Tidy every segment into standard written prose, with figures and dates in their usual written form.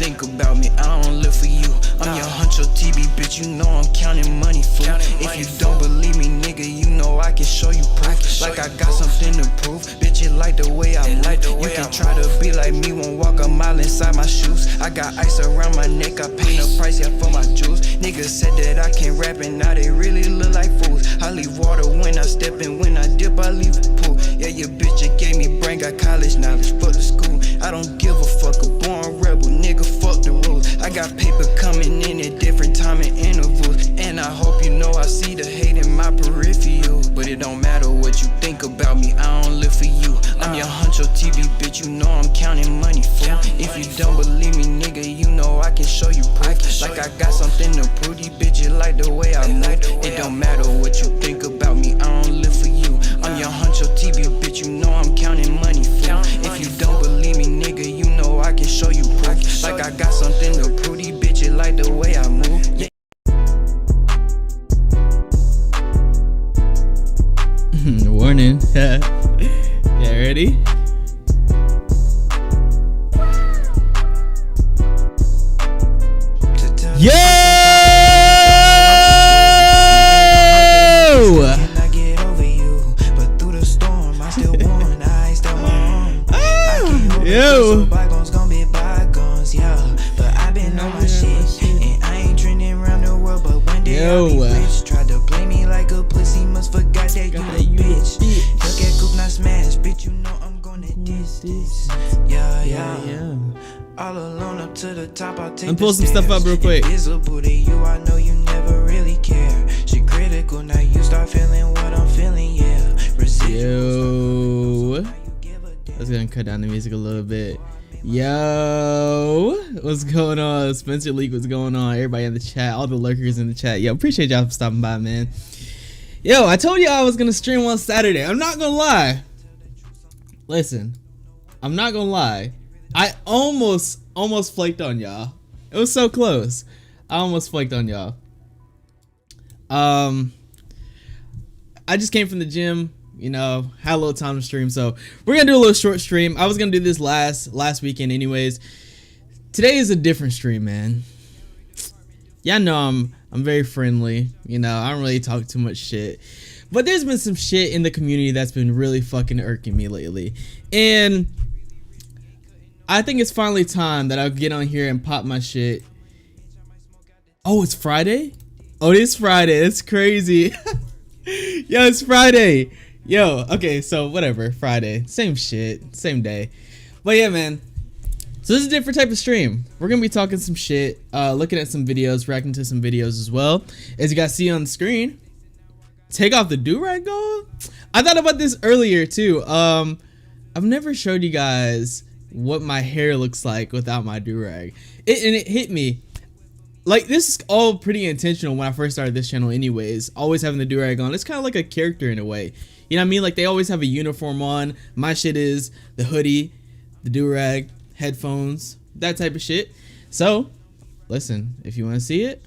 think about me, I don't live for you. I'm your huncho TB, bitch, you know I'm counting money, fool. If you don't believe me, nigga, you know I can show you proof. Like I got something to prove, bitch, you like the way I move. You can try to be like me, won't walk a mile inside my shoes. I got ice around my neck, I pay the price, yeah, for my jewels. Niggas said that I can't rap and now they really look like fools. I leave water when I step in, when I dip, I leave a pool. Yeah, your bitch, you gave me brain, got college knowledge, fuck the school. I don't give a fuck, a born rebel, nigga, fuck the rules. I got paper coming in at different time and intervals, and I hope you know I see the hate in my peripheral. But it don't matter what you think about me, I don't live for you. I'm your huncho TV, bitch, you know I'm counting money, fool. If you don't believe me, nigga, you know I can show you proof. Like I got something to prove, these bitches like the way I move. It don't matter what you think about me, I don't live for you. I'm your huncho TV, bitch, you know I'm counting money, fool. If you don't believe me, nigga, you know I can show you proof. Like I got something to prove, these bitches like the way I move. Yeah. Warning. Yeah, ready? Yo! Yo! Bygones gon' be bygones, yeah. But I been on my shit, and I ain't trending around the world. But one day I'll be rich. Tried to play me like a pussy, must forgot that you a bitch. Look at Coop, not smash, bitch. You know I'm gonna diss this. Yeah. All alone up to the top, I'll take. I'm pull some stuff up real quick. Invisible to you, I know you never really care. She critical, now you start feeling what I'm feeling, yeah. Yo. I was gonna cut down the music a little bit. Yo, what's going on? Spencer Leak, what's going on? Everybody in the chat, all the lurkers in the chat. Yo, appreciate y'all for stopping by, man. Yo, I told y'all I was gonna stream on Saturday. I'm not gonna lie. Listen, I'm not gonna lie. I almost flaked on y'all. It was so close. I almost flaked on y'all. I just came from the gym. You know, had a little time to stream, so we're gonna do a little short stream. I was gonna do this last weekend anyways. Today is a different stream, man. Y'all know I'm very friendly, you know, I don't really talk too much shit, but there's been some shit in the community that's been really fucking irking me lately, and I think it's finally time that I'll get on here and pop my shit. Oh, it's Friday? Oh, it is Friday. It's crazy. Yo, it's Friday. Yo, okay, so whatever, Friday, same shit, same day. But yeah, man, so this is a different type of stream. We're gonna be talking some shit, looking at some videos, reacting to some videos as well. As you guys see on the screen, take off the do-rag goal. I thought about this earlier too. I've never showed you guys what my hair looks like without my do-rag. And it hit me. Like, this is all pretty intentional when I first started this channel anyways. Always having the do-rag on. It's kind of like a character in a way. You know what I mean? Like, they always have a uniform on. My shit is the hoodie, the do-rag, headphones, that type of shit. So, listen, if you want to see it,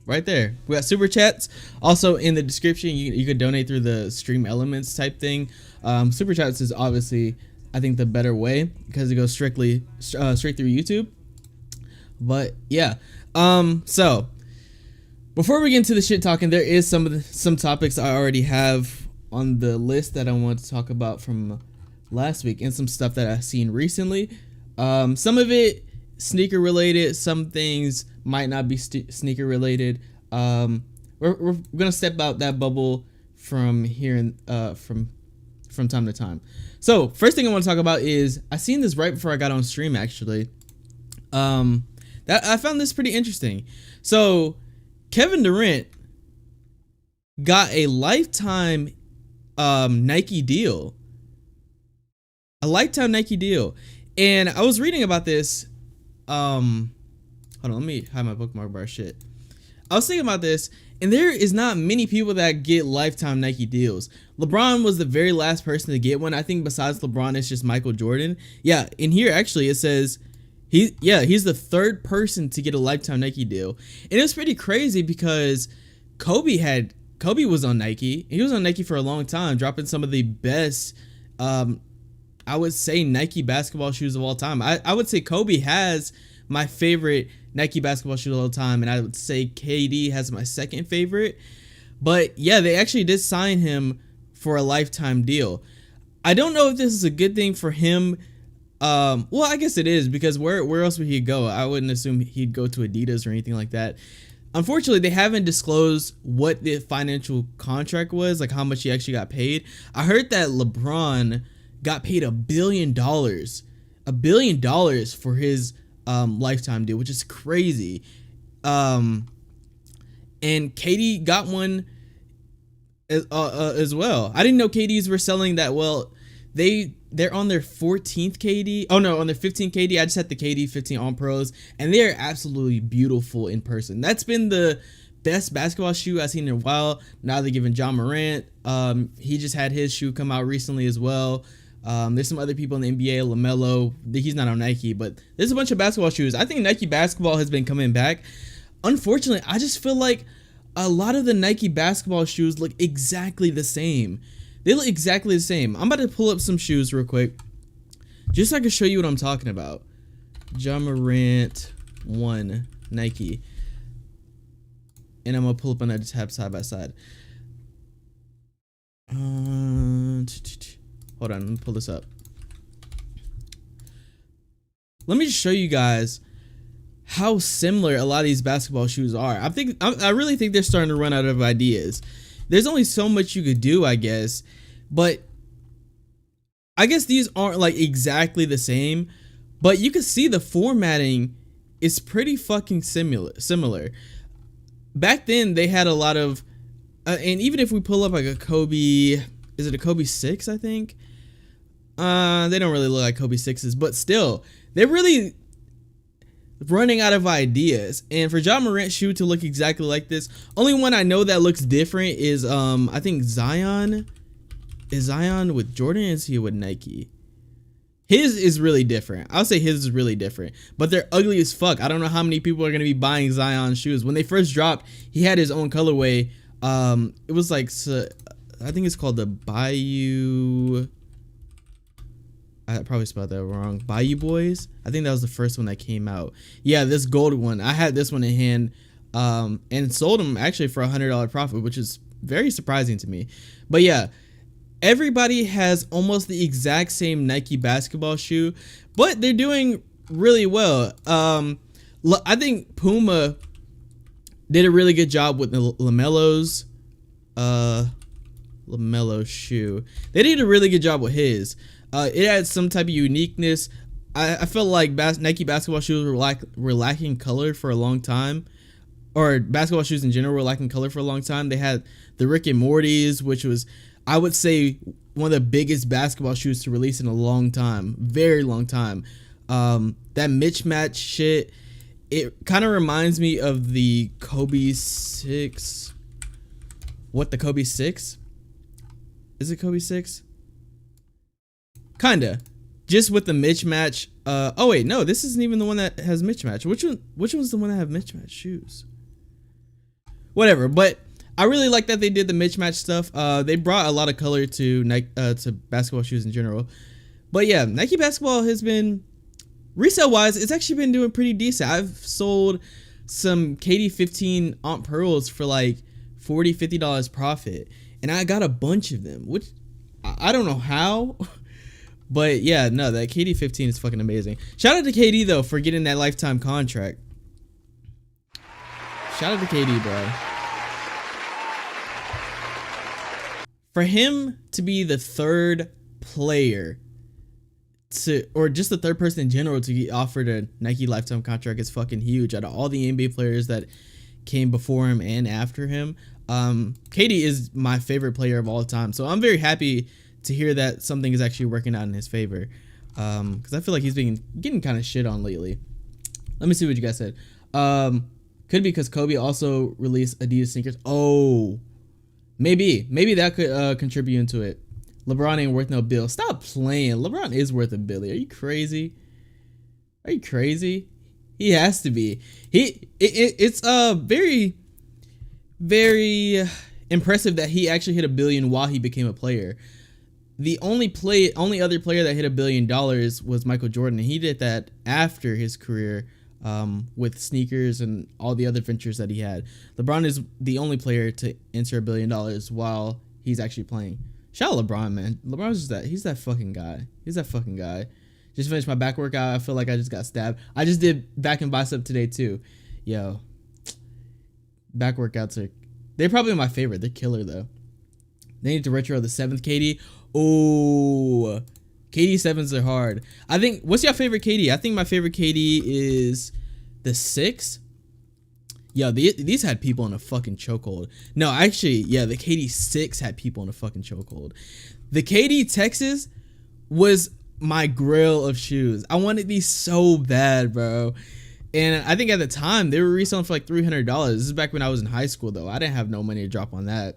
right there. We got super chats. Also, in the description, you could donate through the stream elements type thing. Super chats is obviously, I think, the better way because it goes straight through YouTube. But, yeah. So before we get into the shit talking, there is some topics I already have on the list that I want to talk about from last week and some stuff that I've seen recently. Some of it sneaker related, some things might not be sneaker related. We're gonna step out that bubble from here and from time to time. So first thing I want to talk about is I seen this right before I got on stream actually. I found this pretty interesting. So Kevin Durant got a lifetime Nike deal. A lifetime Nike deal. And I was reading about this. Hold on, let me hide my bookmark bar shit. I was thinking about this, and there is not many people that get lifetime Nike deals. LeBron was the very last person to get one. I think besides LeBron, it's just Michael Jordan. Yeah, in here actually it says he's the third person to get a lifetime Nike deal. And it was pretty crazy because Kobe was on Nike. He was on Nike for a long time, dropping some of the best, I would say, Nike basketball shoes of all time. I would say Kobe has my favorite Nike basketball shoe of all time, and I would say KD has my second favorite. But yeah, they actually did sign him for a lifetime deal. I don't know if this is a good thing for him. Well, I guess it is, because where else would he go? I wouldn't assume he'd go to Adidas or anything like that. Unfortunately, they haven't disclosed what the financial contract was, like how much he actually got paid. I heard that LeBron got paid $1 billion, $1 billion for his lifetime deal, which is crazy. And KD got one as well. I didn't know KDs were selling that well. They're on their 14th KD. Oh no, on their 15th KD. I just had the KD 15 on pros, and they are absolutely beautiful in person. That's been the best basketball shoe I've seen in a while. Now they're giving John Morant. He just had his shoe come out recently as well. There's some other people in the NBA, LaMelo. He's not on Nike, but there's a bunch of basketball shoes. I think Nike basketball has been coming back. Unfortunately, I just feel like a lot of the Nike basketball shoes look exactly the same. They look exactly the same. I'm about to pull up some shoes real quick, just so I can show you what I'm talking about. John Morant 1 Nike. And I'm going to pull up another tab side by side. Hold on, let me pull this up. Let me just show you guys how similar a lot of these basketball shoes are. I really think they're starting to run out of ideas. There's only so much you could do, I guess, but I guess these aren't like exactly the same, but you can see the formatting is pretty fucking similar. Back then they had a lot of, and even if we pull up like a Kobe, is it a Kobe 6, I think? They don't really look like Kobe 6s, but still, they're really running out of ideas. And for John Morant's shoe to look exactly like this, only one I know that looks different is I think Zion. Is Zion with Jordan, or is he with Nike? His is really different. I'll say his is really different, but they're ugly as fuck. I don't know how many people are gonna be buying Zion shoes. When they first dropped, he had his own colorway. It was like, I think it's called the Bayou. I probably spelled that wrong. Bayou Boys. I think that was the first one that came out. Yeah, this gold one. I had this one in hand, and sold them actually for $100 profit, which is very surprising to me. But yeah, everybody has almost the exact same Nike basketball shoe, but they're doing really well. I think Puma did a really good job with the LaMelo's LaMelo shoe. They did a really good job with his. It had some type of uniqueness. I felt like Nike basketball shoes were lacking color for a long time, or basketball shoes in general were lacking color for a long time. They had the Rick and Morty's, which was, I would say, one of the biggest basketball shoes to release in a long time, very long time. That mismatch shit, it kind of reminds me of the Kobe 6. What, the Kobe 6? Is it Kobe 6? Kinda, just with the mismatch. Oh wait, no, this isn't even the one that has mismatch. Which one's the one that have mismatch shoes? Whatever, but I really like that they did the mismatch stuff. They brought a lot of color to Nike, to basketball shoes in general. But yeah, Nike basketball has been, resale wise, it's actually been doing pretty decent. I've sold some KD 15 Aunt Pearls for like $40, $50 profit, and I got a bunch of them, which I don't know how. But yeah, no, that KD 15 is fucking amazing. Shout out to KD though for getting that lifetime contract. Shout out to KD, bro. For him to be the third player to, or just the third person in general to get offered a Nike lifetime contract is fucking huge. Out of all the NBA players that came before him and after him, KD is my favorite player of all time. So I'm very happy to hear that something is actually working out in his favor, because I feel like he's been getting kind of shit on lately. Let me see what you guys said. Could be because Kobe also released Adidas sneakers. Oh, maybe that could contribute into it. LeBron ain't worth no bill. Stop playing. LeBron is worth a billy. Are you crazy? Are you crazy? He has to be. It's very, very impressive that he actually hit $1 billion while he became a player. The only other player that hit $1 billion was Michael Jordan, and he did that after his career with sneakers and all the other ventures that he had. LeBron is the only player to enter $1 billion while he's actually playing. Shout out LeBron, man. LeBron's just that. He's that fucking guy. He's that fucking guy. Just finished my back workout. I feel like I just got stabbed. I just did back and bicep today too. Yo, back workouts they're probably my favorite. They're killer though. They need to retro the 7th KD. Oh, KD 7s are hard. I think, what's your favorite KD? I think my favorite KD is the 6. Yo, these had people in a fucking chokehold. No, actually, yeah, the KD 6 had people in a fucking chokehold. The KD Texas was my grill of shoes. I wanted these so bad, bro. And I think at the time they were reselling for like $300. This is back when I was in high school though. I didn't have no money to drop on that.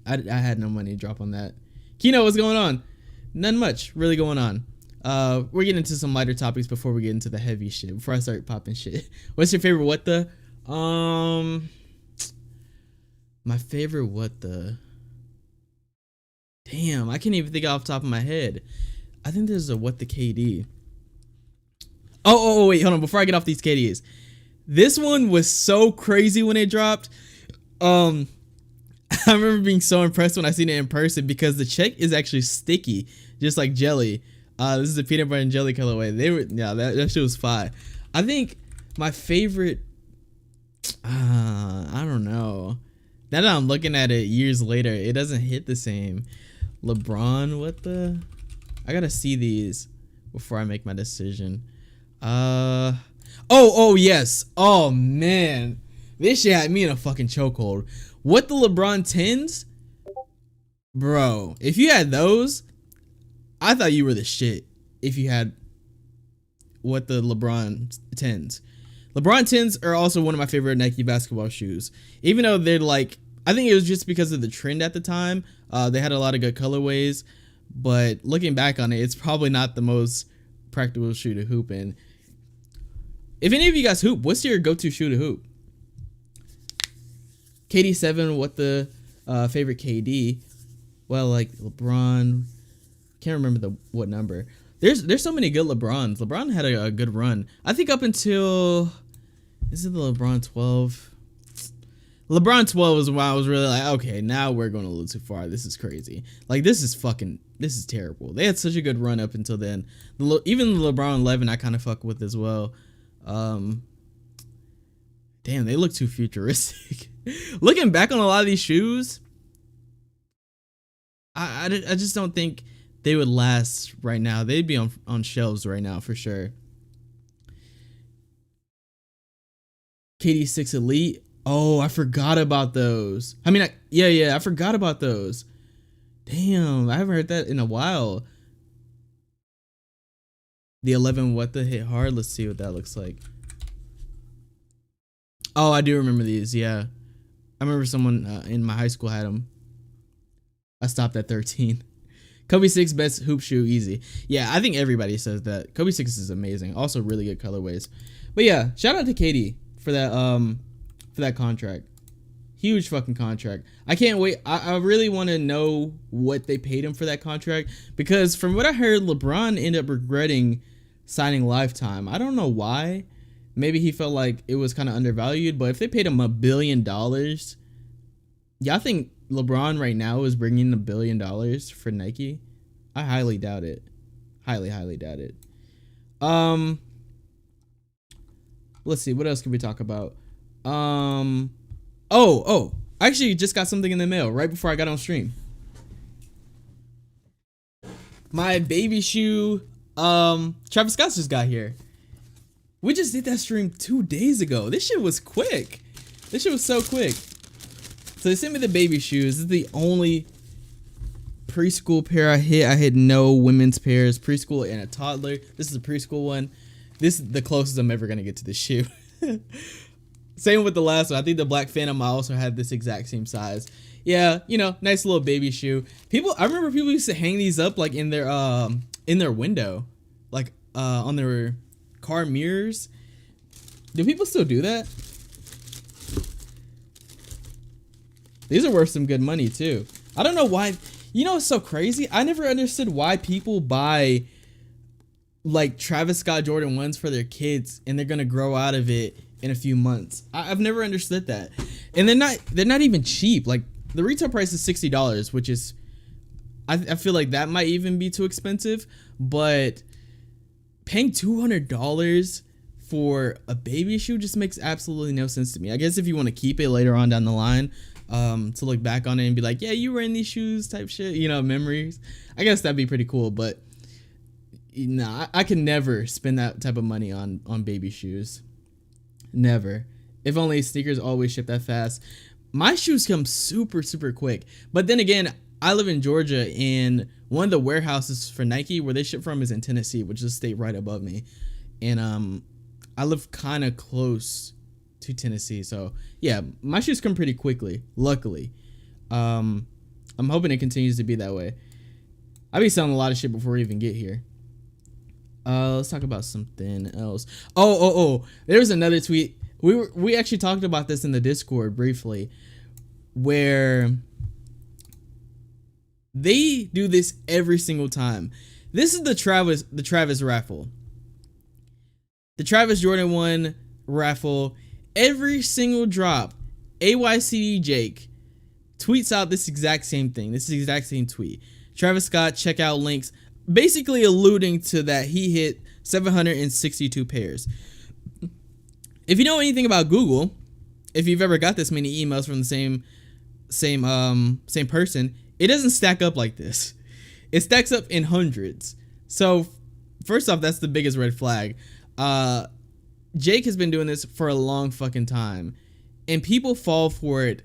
I had no money to drop on that. Kino, what's going on? None much really going on. We're getting into some lighter topics before we get into the heavy shit. Before I start popping shit. What's your favorite what the? My favorite what the? Damn, I can't even think off the top of my head. I think there's a what the KD. Oh, wait, hold on. Before I get off these KDs, this one was so crazy when it dropped. I remember being so impressed when I seen it in person because the check is actually sticky, just like jelly. This is a peanut butter and jelly colorway. That shit was fire. I think my favorite, I don't know. Now that I'm looking at it years later, it doesn't hit the same. LeBron, what the? I gotta see these before I make my decision. Oh yes. Oh man, this shit had me in a fucking chokehold. What the LeBron 10s, bro? If you had those, I thought you were the shit. If you had what the LeBron 10s. LeBron 10s are also one of my favorite Nike basketball shoes. Even though they're like, I think it was just because of the trend at the time. They had a lot of good colorways, but looking back on it, it's probably not the most practical shoe to hoop in. If any of you guys hoop, what's your go-to shoe to hoop? KD 7, what the favorite KD? Well, like LeBron, can't remember what number. There's so many good LeBrons. LeBron had a good run. I think up until, is it the LeBron 12? LeBron 12 was when I was really like, okay, now we're going a little too far. This is crazy. Like, this is terrible. They had such a good run up until then. Even the LeBron 11 I kind of fuck with as well. Damn, they look too futuristic. Looking back on a lot of these shoes, I just don't think they would last right now. They'd be on shelves right now for sure. KD 6 Elite. Oh, I forgot about those. I mean, I forgot about those. Damn, I haven't heard that in a while. The 11 what the hit hard. Let's see what that looks like. Oh, I do remember these. Yeah, I remember someone in my high school had them. I stopped at 13. Kobe 6 best hoop shoe easy. Yeah, I think everybody says that. Kobe 6 is amazing. Also really good colorways. But yeah, shout out to KD for that contract. Huge fucking contract. I can't wait. I really want to know what they paid him for that contract, because from what I heard, LeBron ended up regretting signing lifetime. I don't know why. Maybe he felt like it was kind of undervalued, but if they paid him $1 billion, yeah, I think LeBron right now is bringing $1 billion for Nike. I highly doubt it. Highly doubt it. Let's see, what else can we talk about? Oh, I actually just got something in the mail right before I got on stream. My baby shoe, Travis Scott just got here. We just did that stream 2 days ago. This shit was quick. This shit was so quick. So they sent me the baby shoes. This is the only preschool pair I hit. I hit no women's pairs, preschool and a toddler. This is a preschool one. This is the closest I'm ever gonna get to this shoe. Same with the last one. I think the Black Phantom I also had this exact same size. Yeah, you know, nice little baby shoe. I remember people used to hang these up like in their window, like on their car mirrors. Do people still do that? These are worth some good money too. I don't know why. You know what's so crazy? I never understood why people buy like Travis Scott Jordan 1s for their kids, and they're gonna grow out of it in a few months. I've never understood that. And they're not even cheap. Like the retail price is $60, which is I feel like that might even be too expensive, but paying $200 for a baby shoe just makes absolutely no sense to me. I guess if you want to keep it later on down the line, to look back on it and be like, yeah, you were in these shoes type shit, you know, memories. I guess that'd be pretty cool, but nah, I can never spend that type of money on baby shoes. Never. If only sneakers always ship that fast. My shoes come super, super quick. But then again, I live in Georgia, and one of the warehouses for Nike where they ship from is in Tennessee, which is a state right above me. And I live kind of close to Tennessee, so yeah, my shoes come pretty quickly, luckily. I'm hoping it continues to be that way. I be selling a lot of shit before we even get here. Let's talk about something else. Oh, there's another tweet. We actually talked about this in the Discord briefly, where they do this every single time. This is the Travis raffle. The Travis Jordan 1 raffle. Every single drop, AYCD Jake tweets out this exact same thing. This is the exact same tweet. Travis Scott checkout links, basically alluding to that he hit 762 pairs. If you know anything about Google, if you've ever got this many emails from the same person, it doesn't stack up like this. It stacks up in hundreds. So first off, that's the biggest red flag. Jake has been doing this for a long fucking time, and people fall for it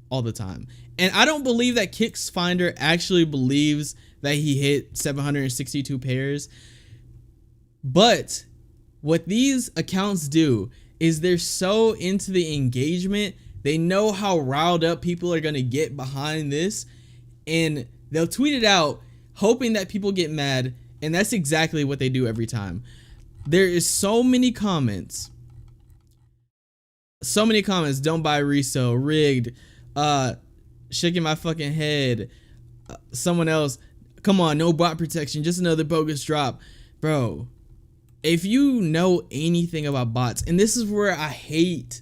all the time. And I don't believe that KicksFinder actually believes that he hit 762 pairs. But what these accounts do is they're so into the engagement. They know how riled up people are going to get behind this, and they'll tweet it out hoping that people get mad. And that's exactly what they do every time. There is so many comments. Don't buy resale, rigged, shaking my fucking head. Someone else, come on, no bot protection, just another bogus drop. Bro, if you know anything about bots, and this is where I hate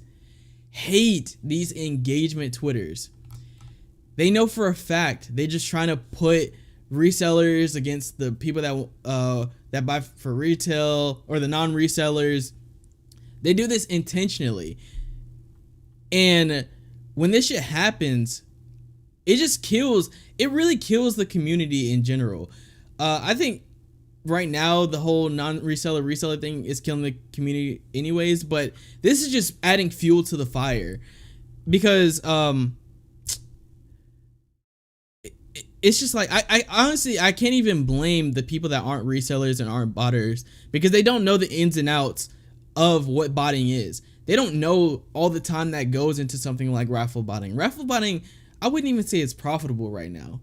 these engagement Twitters. They know for a fact they're just trying to put resellers against the people that buy for retail, or the non-resellers. They do this intentionally. And when this shit happens, it really kills the community in general. I think right now the whole non-reseller thing is killing the community anyways, but this is just adding fuel to the fire, because it's just like, I honestly, I can't even blame the people that aren't resellers and aren't botters, because they don't know the ins and outs of what botting is. They don't know all the time that goes into something like raffle botting. Raffle botting, I wouldn't even say it's profitable right now.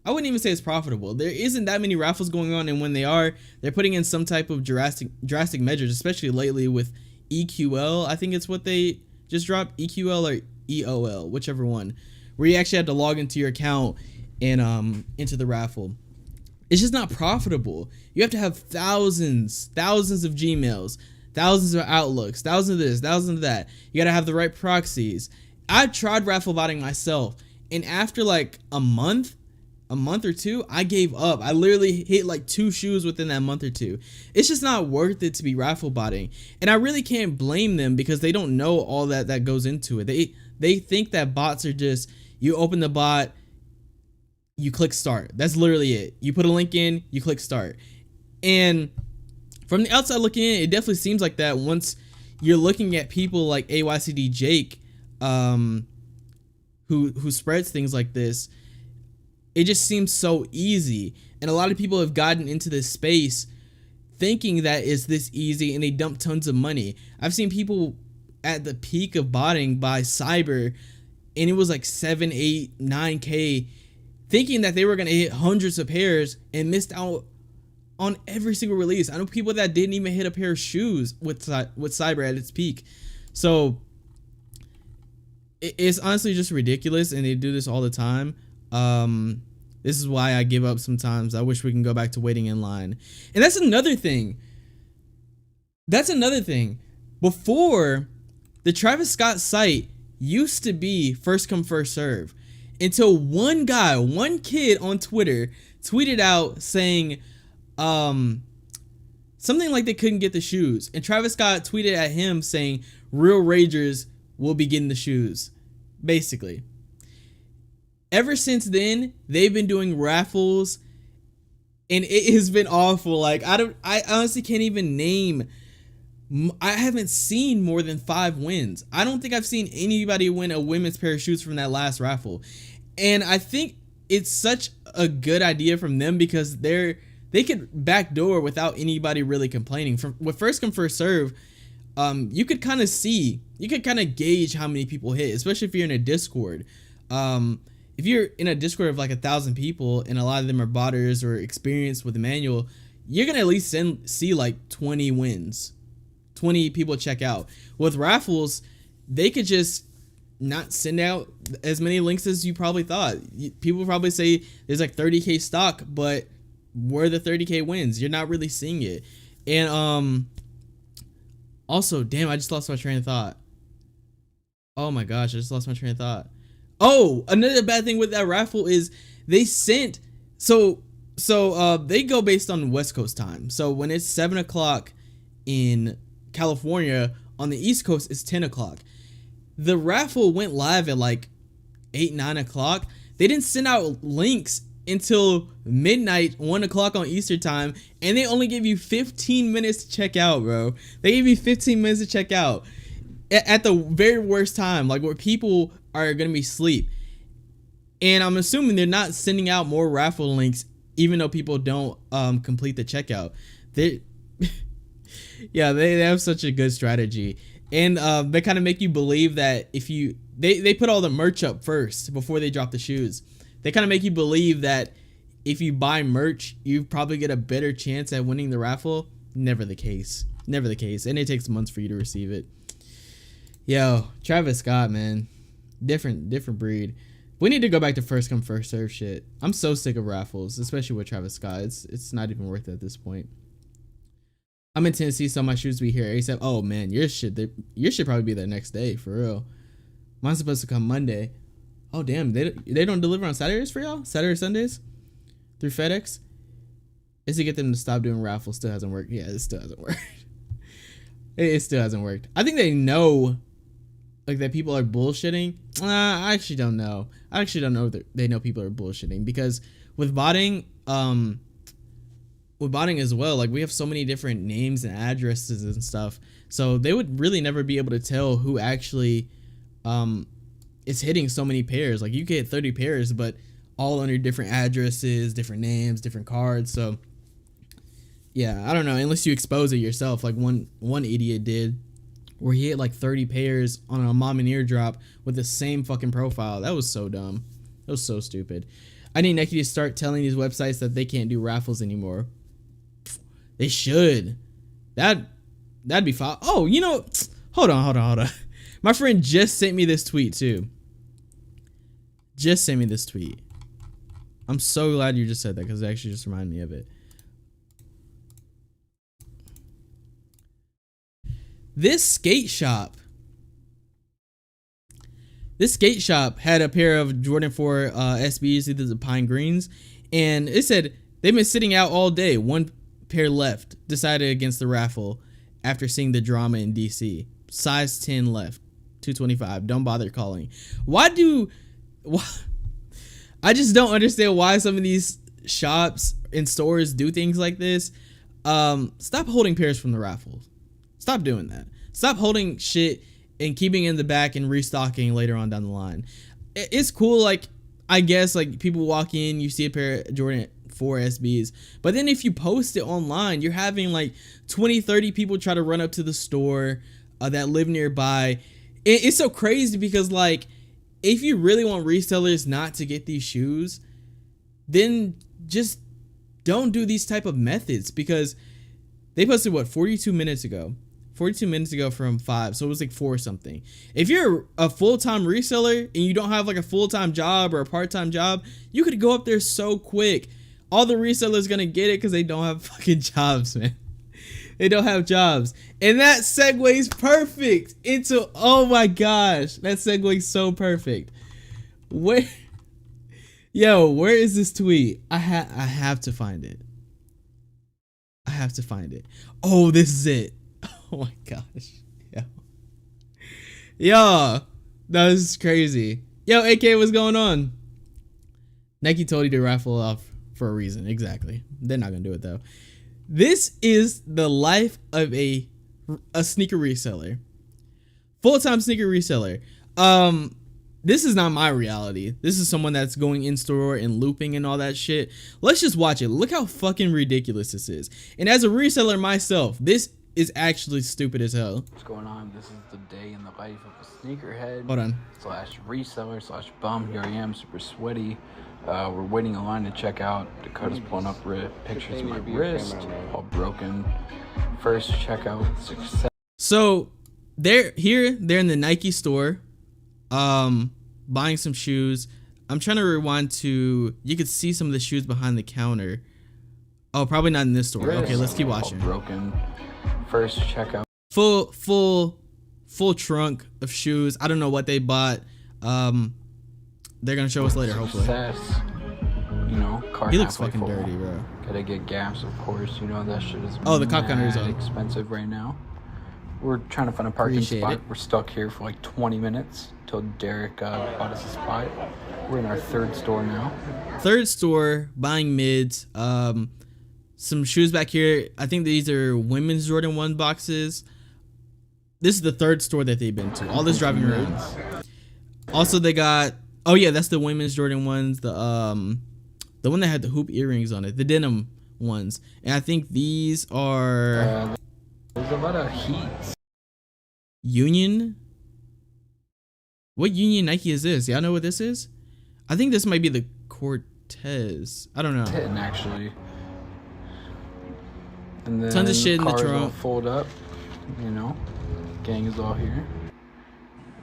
I wouldn't even say it's profitable. There isn't that many raffles going on, and when they are, they're putting in some type of drastic measures, especially lately with EQL. I think it's what they just dropped, EQL or EOL, whichever one, where you actually have to log into your account and into the raffle. It's just not profitable. You have to have thousands of Gmails, thousands of Outlooks, thousands of this, thousands of that. You gotta have the right proxies. I tried raffle botting myself, and after like a month or two, I gave up. I literally hit like 2 shoes within that month or two. It's just not worth it to be raffle botting, and I really can't blame them, because they don't know all that goes into it. They think that bots are just, you open the bot, you click start. That's literally it. You put a link in, you click start. And from the outside looking in, it definitely seems like that once you're looking at people like AYCD Jake, who spreads things like this. It just seems so easy. And a lot of people have gotten into this space thinking that it's this easy, and they dump tons of money. I've seen people at the peak of botting buy Cyber, and it was like 7, 8, 9K, thinking that they were going to hit hundreds of pairs, and missed out on every single release. I know people that didn't even hit a pair of shoes with Cyber at its peak. So it's honestly just ridiculous, and they do this all the time. This is why I give up sometimes. I wish we can go back to waiting in line. And that's another thing. Before, the Travis Scott site used to be first come, first serve. Until one kid on Twitter tweeted out saying something like they couldn't get the shoes. And Travis Scott tweeted at him saying, real ragers will be getting the shoes. Basically. Ever since then, they've been doing raffles, and it has been awful. Like, I honestly can't even name. I haven't seen more than 5 wins. I don't think I've seen anybody win a women's pair of shoes from that last raffle. And I think it's such a good idea from them because they could backdoor without anybody really complaining. With first come, first serve, you could kind of gauge how many people hit, especially if you're in a Discord. If you're in a Discord of like 1,000 people and a lot of them are botters or experienced with the manual, you're gonna at least see like 20 wins, 20 people check out. With raffles, they could just not send out as many links as you probably thought. People probably say there's like 30k stock, but where the 30k wins, you're not really seeing it. And also, damn, I just lost my train of thought. Oh my gosh, I just lost my train of thought. Oh, another bad thing with that raffle is they sent they go based on West Coast time. So when it's 7 o'clock in California, on the East Coast it's 10 o'clock. The raffle went live at like 8-9 o'clock. They didn't send out links until midnight, 1 o'clock on Eastern time, and they only gave you 15 minutes to check out, bro. They gave you 15 minutes to check out at the very worst time, like where people are gonna be asleep. And I'm assuming they're not sending out more raffle links even though people don't complete the checkout. They have such a good strategy. And they kind of make you believe that if they put all the merch up first before they drop the shoes. They kind of make you believe that if you buy merch, you probably get a better chance at winning the raffle. Never the case. And it takes months for you to receive it. Yo, Travis Scott, man. Different breed. We need to go back to first come, first serve shit. I'm so sick of raffles, especially with Travis Scott. It's not even worth it at this point. I'm in Tennessee, so my shoes be here ASAP. Oh man, your shit probably be there next day, for real. Mine's supposed to come Monday. Oh damn, they don't deliver on Saturdays for y'all? Saturday, Sundays? Through FedEx? Is to get them to stop doing raffles. Still hasn't worked. Yeah, it still hasn't worked. It still hasn't worked. I think they know like that people are bullshitting. I actually don't know. I actually don't know that they know people are bullshitting, because with botting as well, like we have so many different names and addresses and stuff, so they would really never be able to tell who actually is hitting so many pairs. Like you get 30 pairs, but all under different addresses, different names, different cards. So yeah, I don't know, unless you expose it yourself, like one idiot did, where he hit like 30 pairs on a mom and ear drop with the same fucking profile. That was so dumb. That was so stupid. I need Nike to start telling these websites that they can't do raffles anymore. They should. That'd be fine. Oh, you know, hold on. My friend just sent me this tweet too. I'm so glad you just said that, because it actually just reminded me of it. This skate shop had a pair of Jordan 4 SBs, either the Pine Greens, and it said they've been sitting out all day. One pair left. Decided against the raffle after seeing the drama in DC. Size 10 left. $225. Don't bother calling. Why? I just don't understand why some of these shops and stores do things like this. Stop holding pairs from the raffles. Stop doing that. Stop holding shit and keeping it in the back and restocking later on down the line. It's cool, like, I guess, like, people walk in, you see a pair of Jordan 4 SBs, but then if you post it online, you're having like 20-30 people try to run up to the store that live nearby. It's so crazy, because like, if you really want resellers not to get these shoes, then just don't do these type of methods, because they posted 42 minutes ago. 42 minutes ago from 5, so it was like 4 something. If you're a full-time reseller and you don't have like a full-time job or a part-time job, you could go up there so quick. All the resellers gonna get it because they don't have fucking jobs, man. They don't have jobs. And that segues perfect into, oh my gosh, that segues so perfect. Where is this tweet? I have to find it. I have to find it. Oh, this is it. Oh my gosh. Yo, that was crazy. Yo, AK, what's going on? Nike told you to raffle off for a reason. Exactly. They're not gonna do it though. This is the life of a sneaker reseller. Full-time sneaker reseller. This is not my reality. This is someone that's going in store and looping and all that shit. Let's just watch it. Look how fucking ridiculous this is. And as a reseller myself, this is actually stupid as hell. What's going on? This is the day in the life of a sneakerhead. Hold on. Slash reseller slash bum. Here I am, super sweaty. We're waiting in line to check out. Dakota's pulling up pictures of my wrist, all broken. First checkout success. So they're in the Nike store, buying some shoes. I'm trying to rewind to, you could see some of the shoes behind the counter. Oh, probably not in this store. Okay, let's keep watching. All broken. First checkout. Full trunk of shoes. I don't know what they bought. They're gonna show us later, hopefully. Success. You know, car He looks halfway fucking full. dirty, bro. Gotta get gas, of course. You know that shit is The cop counter is on. expensive right now. We're trying to find a parking Appreciate spot. it. We're stuck here for like 20 minutes till Derek bought us a spot. We're in our third store now. Third store, buying mids. Some shoes back here. I think these are women's Jordan 1 boxes. This is the third store that they've been to. All this driving around. Also, they got, oh yeah, that's the women's Jordan 1s. The one that had the hoop earrings on it, the denim ones. And I think these are There's a lot of heat. Union. What Union Nike is this? Y'all know what this is? I think this might be the Cortez. I don't know. Hitting actually. And then Tons of shit in the cars all trunk. fold up. You know, gang is all here.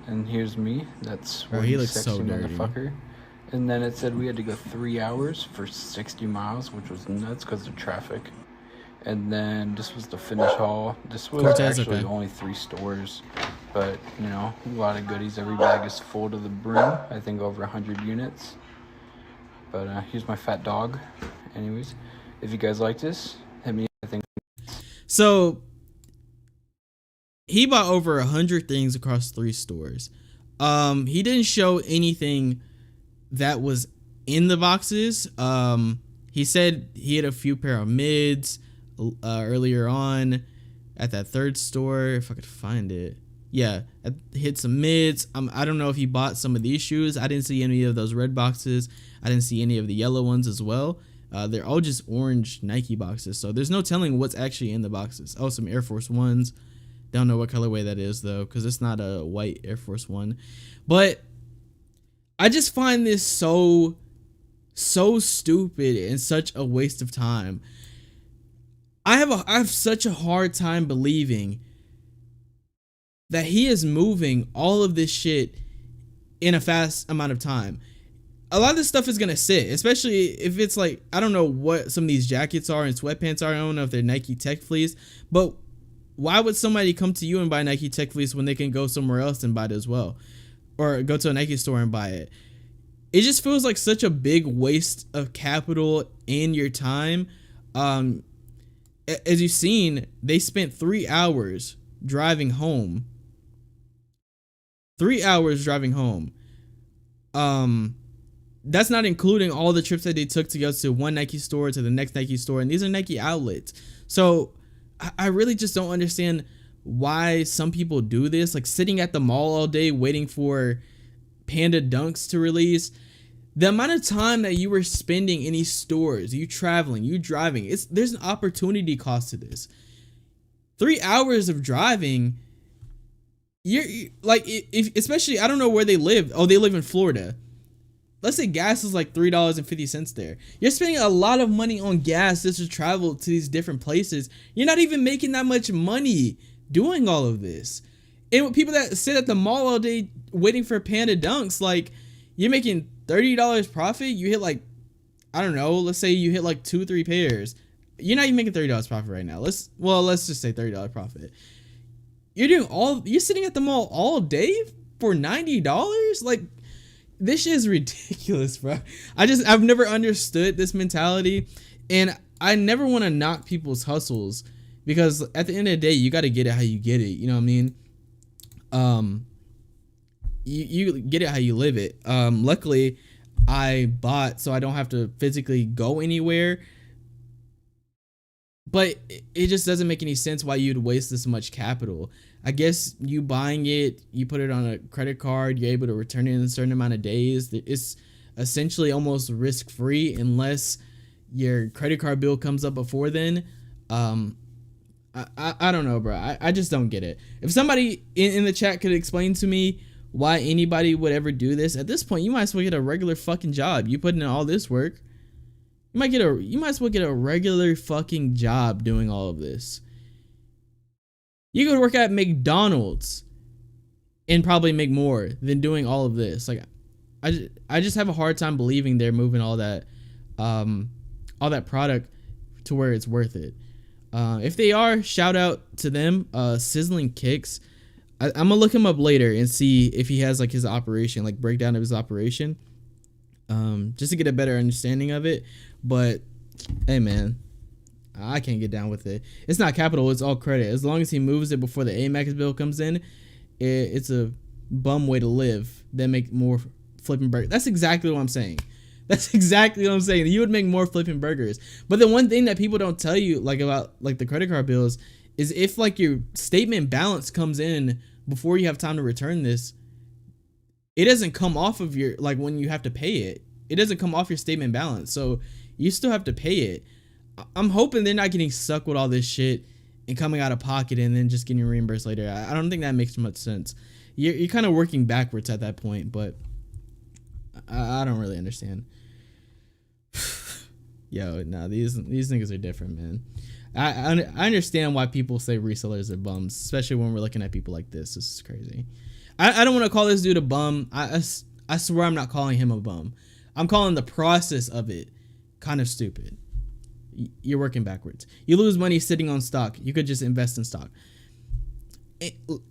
And here's me. That's Bro, one he looks sexy so dirty. motherfucker. And then it said we had to go 3 hours for 60 miles, which was nuts because of traffic. And then this was the finish haul. This was Cortez, actually okay. only 3 stores, but you know, a lot of goodies. Every bag is full to the brim. I think over 100 units. But here's my fat dog. Anyways, if you guys like this, hit me. I think. So he bought over 100 things across 3 stores. He didn't show anything that was in the boxes. He said he had a few pair of mids earlier on at that third store. If I could find it. Yeah, hit some mids. I don't know if he bought some of these shoes. I didn't see any of those red boxes. I didn't see any of the yellow ones as well. They're all just orange Nike boxes, so there's no telling what's actually in the boxes. Oh, some Air Force Ones. Don't know what colorway that is though, because it's not a white Air Force One. But I just find this so stupid and such a waste of time. I have such a hard time believing that he is moving all of this shit in a fast amount of time. A lot of this stuff is gonna sit, especially if it's like, I don't know what some of these jackets are and sweatpants are. I don't know if they're Nike Tech Fleece, but why would somebody come to you and buy Nike Tech Fleece when they can go somewhere else and buy it as well, or go to a Nike store and buy it? It just feels like such a big waste of capital and your time. As you've seen, they spent 3 hours driving home. 3 hours driving home. That's not including all the trips that they took to go to one Nike store to the next Nike store, and these are Nike outlets. So I really just don't understand why some people do this, like sitting at the mall all day waiting for Panda Dunks to release. The amount of time that you were spending in these stores, you traveling, you driving, there's an opportunity cost to this. 3 hours of driving, you're like, if especially, I don't know where they live. Oh, they live in Florida. Let's say gas is like $3.50 there. You're spending a lot of money on gas just to travel to these different places. You're not even making that much money doing all of this. And people that sit at the mall all day waiting for Panda Dunks, like, you're making $30 profit. You hit like, I don't know, let's say you hit like 2-3 pairs. You're not even making $30 profit right now. Let's just say $30 profit. You're sitting at the mall all day for $90? Like, this shit is ridiculous, bro. I've never understood this mentality, and I never want to knock people's hustles, because at the end of the day, you got to get it how you get it. You know what I mean? You get it how you live it. Luckily, I bought so I don't have to physically go anywhere. But it just doesn't make any sense why you'd waste this much capital. I guess you buying it, you put it on a credit card, you're able to return it in a certain amount of days. It's essentially almost risk-free unless your credit card bill comes up before then. I don't know, bro. I just don't get it. If somebody in the chat could explain to me why anybody would ever do this, at this point, you might as well get a regular fucking job. You put in all this work. You might as well get a regular fucking job doing all of this. You could work at McDonald's and probably make more than doing all of this. Like, I just have a hard time believing they're moving all that product to where it's worth it. If they are, shout out to them. Sizzling Kicks. I'm gonna look him up later and see if he has like his operation, like breakdown of his operation, just to get a better understanding of it. But hey, man, I can't get down with it. It's not capital, it's all credit. As long as he moves it before the Amex bill comes in, it's a bum way to live. Then make more flipping burgers. That's exactly what I'm saying. That's exactly what I'm saying. You would make more flipping burgers. But the one thing that people don't tell you, like, about like the credit card bills, is if like your statement balance comes in before you have time to return this, it doesn't come off of your, like, when you have to pay it. It doesn't come off your statement balance. So you still have to pay it. I'm hoping they're not getting stuck with all this shit and coming out of pocket and then just getting reimbursed later. I don't think that makes much sense. You're kind of working backwards at that point, but I don't really understand. Yo, nah, these niggas are different, man. I understand why people say resellers are bums, especially when we're looking at people like this. This is crazy. I don't want to call this dude a bum. I swear I'm not calling him a bum. I'm calling the process of it kind of stupid. You're working backwards. You lose money sitting on stock. You could just invest in stock.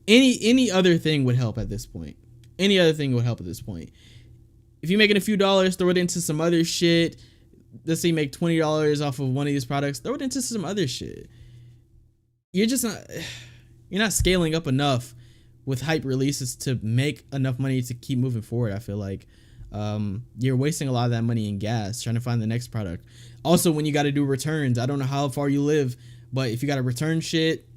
Any other thing would help at this point. Any other thing would help at this point. If you're making a few dollars, throw it into some other shit. Let's say you make $20 off of one of these products, throw it into some other shit. You're not scaling up enough with hype releases to make enough money to keep moving forward. I feel like you're wasting a lot of that money in gas trying to find the next product. Also, when you got to do returns, I don't know how far you live, but if you got to return shit,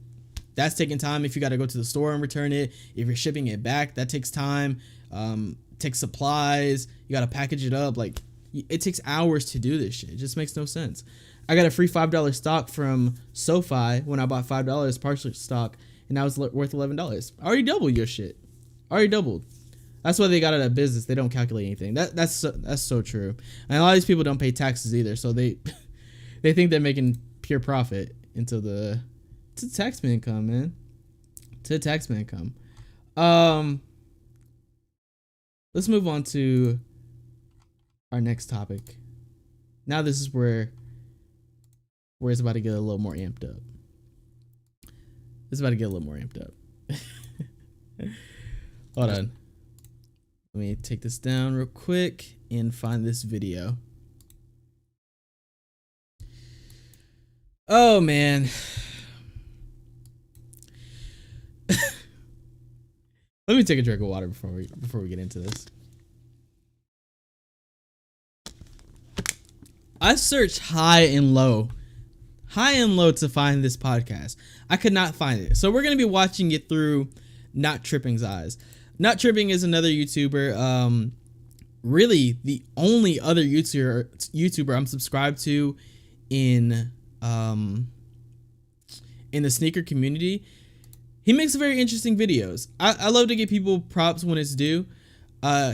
that's taking time. If you got to go to the store and return it, if you're shipping it back, that takes time. Takes supplies. You got to package it up. Like, it takes hours to do this shit. It just makes no sense. I got a free $5 stock from SoFi when I bought $5 partial stock, and that was worth $11. I already doubled your shit. Already doubled. That's why they got out of business. They don't calculate anything. That's so true. And a lot of these people don't pay taxes either, so they think they're making pure profit until the taxman come, man. To the taxman come. Let's move on to our next topic. Now this is where it's about to get a little more amped up. Hold on. Let me take this down real quick and find this video. Oh, man. Let me take a drink of water before we get into this. I searched high and low to find this podcast. I could not find it. So we're going to be watching it through Not Tripping's eyes. Not Tripping is another YouTuber. Really the only other YouTuber I'm subscribed to in the sneaker community. He makes very interesting videos. I love to give people props when it's due.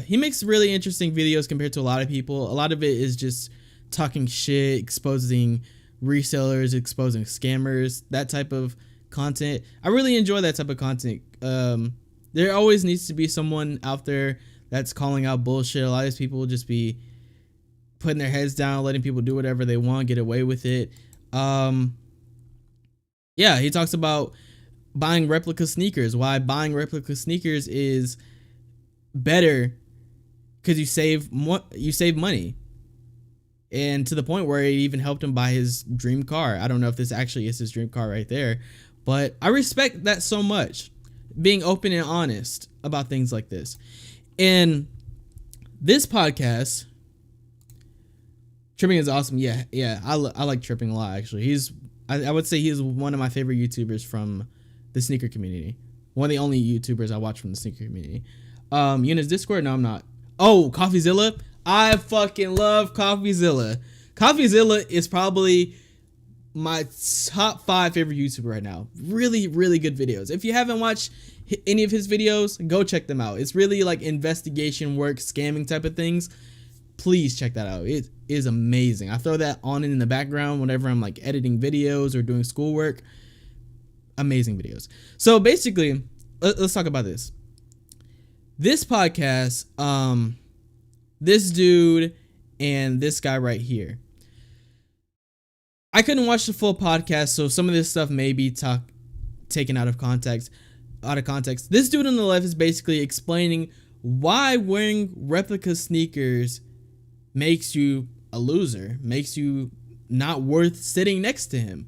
He makes really interesting videos compared to a lot of people. A lot of it is just talking shit, exposing resellers, exposing scammers, that type of content. I really enjoy that type of content. There always needs to be someone out there that's calling out bullshit. A lot of these people will just be putting their heads down, letting people do whatever they want, get away with it. Yeah, he talks about buying replica sneakers, why buying replica sneakers is better because you save money. And to the point where it even helped him buy his dream car. I don't know if this actually is his dream car right there, but I respect that so much. Being open and honest about things like this. And this podcast, Tripping is awesome. Yeah, I like Tripping a lot, actually. I would say he's one of my favorite YouTubers from the sneaker community. One of the only YouTubers I watch from the sneaker community. You in his Discord? No, I'm not. Oh, CoffeeZilla? I fucking love CoffeeZilla. CoffeeZilla is probably my top 5 favorite YouTuber right now. Really, really good videos. If you haven't watched any of his videos, go check them out. It's really like investigation work, scamming type of things. Please check that out. It is amazing. I throw that on in the background whenever I'm like editing videos or doing schoolwork. Amazing videos. So basically, let's talk about this. This podcast, this dude and this guy right here. I couldn't watch the full podcast, so some of this stuff may be taken out of context. This dude on the left is basically explaining why wearing replica sneakers makes you a loser, makes you not worth sitting next to him.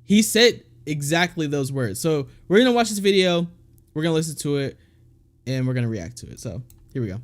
He said exactly those words. So we're gonna watch this video, we're gonna listen to it, and we're gonna react to it. So here we go.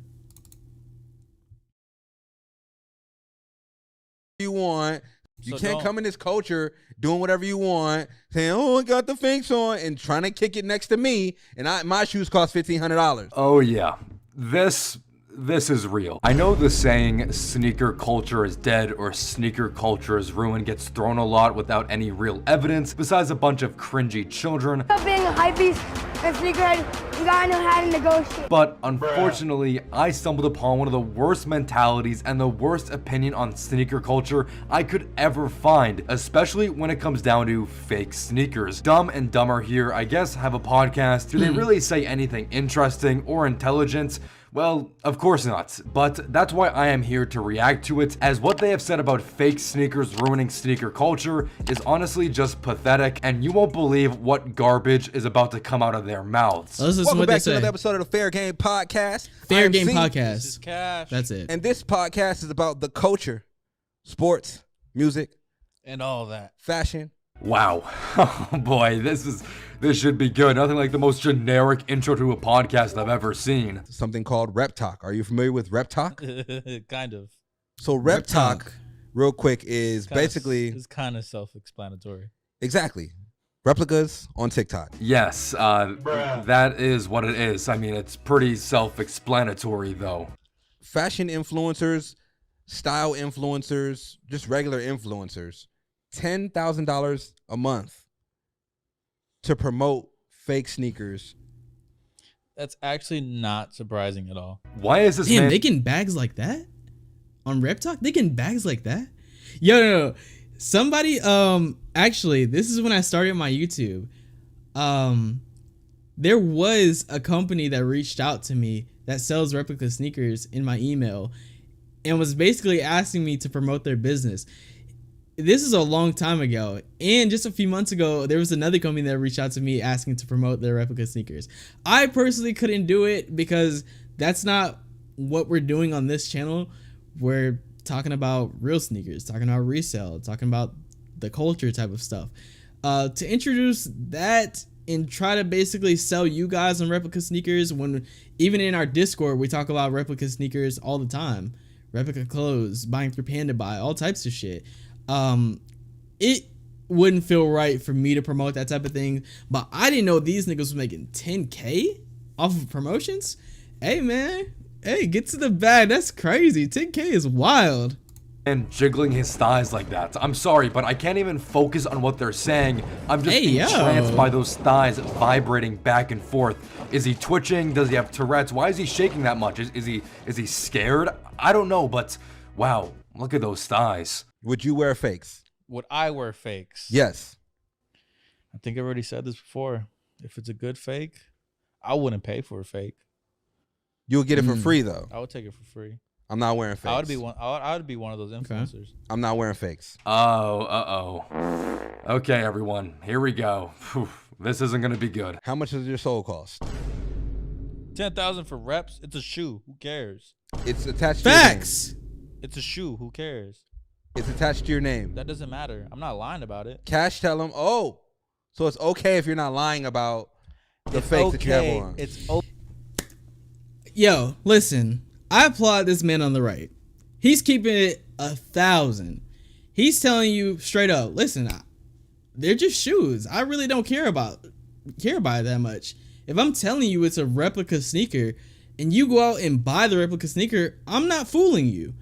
You want. You can't come in this culture doing whatever you want, saying, "Oh, I got the fakes on," and trying to kick it next to me, and my shoes cost $1,500. Oh yeah, this is real. I know the saying sneaker culture is dead or sneaker culture is ruined gets thrown a lot without any real evidence besides a bunch of cringy children. Stop being a hypebeast and sneakerhead, you gotta know how to negotiate. But unfortunately, I stumbled upon one of the worst mentalities and the worst opinion on sneaker culture I could ever find, especially when it comes down to fake sneakers. Dumb and Dumber here, I guess, have a podcast. Do they really say anything interesting or intelligent? Well, of course not, but that's why I am here to react to it, as what they have said about fake sneakers ruining sneaker culture is honestly just pathetic, and you won't believe what garbage is about to come out of their mouths. Let's listen Welcome what back they to say. another episode of the Fair Game Podcast. Fair I am Game Z, Podcast. This is Cash. That's it. and this podcast is about the culture, sports, music, And all that. fashion. Wow. Oh boy, this should be good. Nothing like the most generic intro to a podcast I've ever seen. Something called Rep Talk. Are you familiar with Rep Talk? Kind of. So Rep Talk, real quick, is basically It's kind of self-explanatory. exactly replicas on TikTok. Yes, that is what it is. I mean, it's pretty self-explanatory though. Fashion influencers, style influencers, just regular influencers, $10,000 a month to promote fake sneakers. That's actually not surprising at all. Why is this Damn, man... they getting bags like that on Rep Talk? They getting bags like that? Yo, no. Somebody, actually, this is when I started my YouTube. There was a company that reached out to me that sells replica sneakers in my email and was basically asking me to promote their business. This is a long time ago, and just a few months ago, there was another company that reached out to me asking to promote their replica sneakers. I personally couldn't do it because that's not what we're doing on this channel. We're talking about real sneakers, talking about resale, talking about the culture type of stuff. To introduce that and try to basically sell you guys on replica sneakers, when even in our Discord, we talk about replica sneakers all the time. Replica clothes, buying through Panda Buy, all types of shit. It wouldn't feel right for me to promote that type of thing, but I didn't know these niggas was making 10K off of promotions. Hey man, hey, get to the bag. That's crazy. 10K is wild. and jiggling his thighs like that? I'm sorry, but I can't even focus on what they're saying. I'm just entranced by those thighs vibrating back and forth. Is he twitching? Does he have Tourette's? Why is he shaking that much? Is he scared? I don't know, but wow, look at those thighs. Would you wear fakes? Would I wear fakes? Yes. think I already said this before. If it's a good fake, I wouldn't pay for a fake. You'll get it for free though. I would take it for free. I'm not wearing fakes. I would be one of those influencers. I'm not wearing fakes. Oh, okay, everyone, here we go. Whew, this isn't gonna be good. How much does your soul cost? 10,000 for reps. It's a shoe. Who cares? It's attached to your name. Facts. It's a shoe. Who cares? It's attached to your name. That doesn't matter. I'm not lying about it. Cash tell them, oh, so it's okay if you're not lying about the fakes that you have on. It's Yo, listen. I applaud this man on the right. He's keeping it 1,000. He's telling you straight up, listen, they're just shoes. I really don't care about it that much. If I'm telling you it's a replica sneaker and you go out and buy the replica sneaker, I'm not fooling you.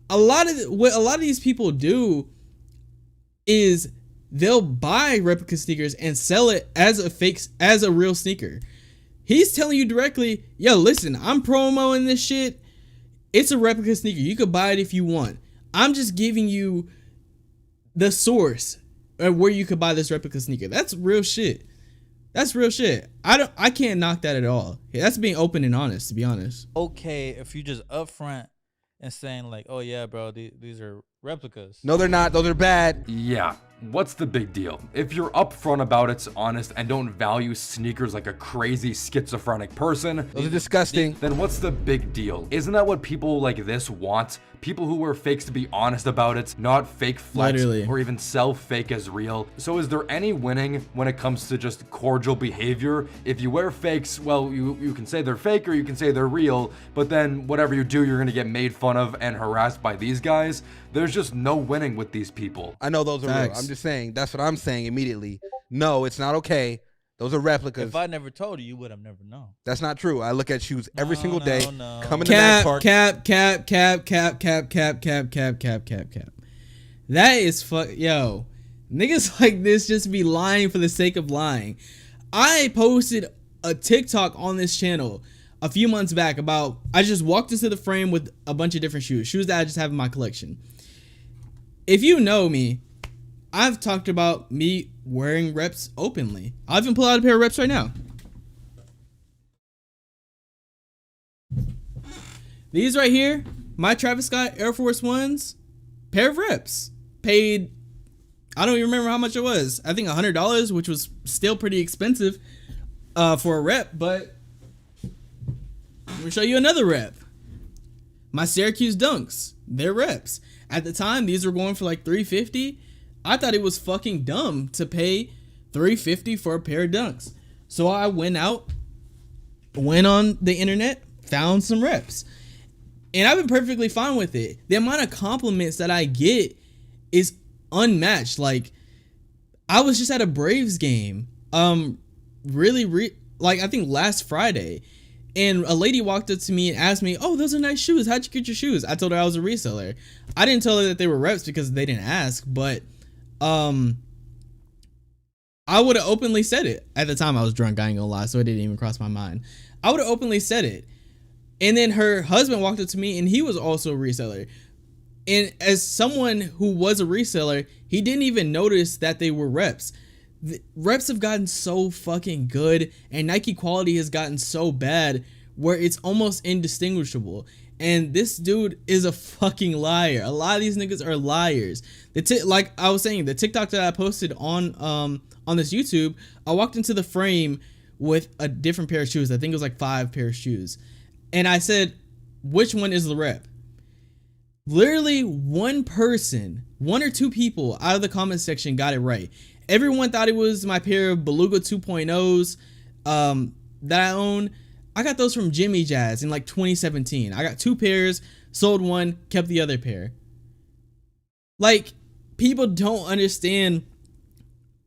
What a lot of these people do is they'll buy replica sneakers and sell it as a real sneaker. He's telling you directly, yo, listen, I'm promoting this shit. It's a replica sneaker. You could buy it if you want. I'm just giving you the source of where you could buy this replica sneaker. That's real shit. That's real shit. I can't knock that at all. That's being open and honest, to be honest. okay if you just upfront and saying like, oh yeah, bro, these are replicas. No, they're not. Those are bad. Yeah, what's the big deal? If you're upfront about it, honest, and don't value sneakers like a crazy schizophrenic person, Those are disgusting. then what's the big deal? Isn't that what people like this want? People who wear fakes to be honest about it, not fake flex Literally. or even sell fake as real. So is there any winning when it comes to just cordial behavior? If you wear fakes, well, you can say they're fake or you can say they're real, but then whatever you do, you're gonna get made fun of and harassed by these guys. There's just no winning with these people. I know those are real. Facts. I'm just saying, that's what I'm saying immediately. No, it's not okay. Those are replicas. If I never told you, you would have never known. That's not true. I look at shoes every No, single no, day. no. Coming to Mag Park. Cap. That is yo. Niggas like this just be lying for the sake of lying. I posted a TikTok on this channel a few months back about I just walked into the frame with a bunch of different shoes that I just have in my collection. If you know me, I've talked about me wearing reps openly. I'll even pull out a pair of reps right now. These right here, my Travis Scott Air Force Ones, pair of reps. Paid, I don't even remember how much it was. I think $100, which was still pretty expensive for a rep, but let me show you another rep. My Syracuse Dunks, they're reps. At the time, these were going for like $350. I thought it was fucking dumb to pay $350 for a pair of Dunks. So I went on the internet, found some reps. And I've been perfectly fine with it. The amount of compliments that I get is unmatched. Like, I was just at a Braves game, I think last Friday. And a lady walked up to me and asked me, oh, those are nice shoes. How'd you get your shoes? I told her I was a reseller. I didn't tell her that they were reps because they didn't ask, but I would have openly said it. At the time I was drunk, I ain't gonna lie, so it didn't even cross my mind. I would have openly said it. And then her husband walked up to me and he was also a reseller. And as someone who was a reseller, he didn't even notice that they were reps. The reps have gotten so fucking good and Nike quality has gotten so bad where it's almost indistinguishable. And this dude is a fucking liar. A lot of these niggas are liars. Like I was saying, the TikTok that I posted on this YouTube, I walked into the frame with a different pair of shoes. I think it was like 5 pair of shoes. And I said, which one is the rep? Literally one or two people out of the comment section got it right. Everyone thought it was my pair of Beluga 2.0s that I own. I got those from Jimmy Jazz in like 2017. I got 2 pairs, sold one, kept the other pair. Like, people don't understand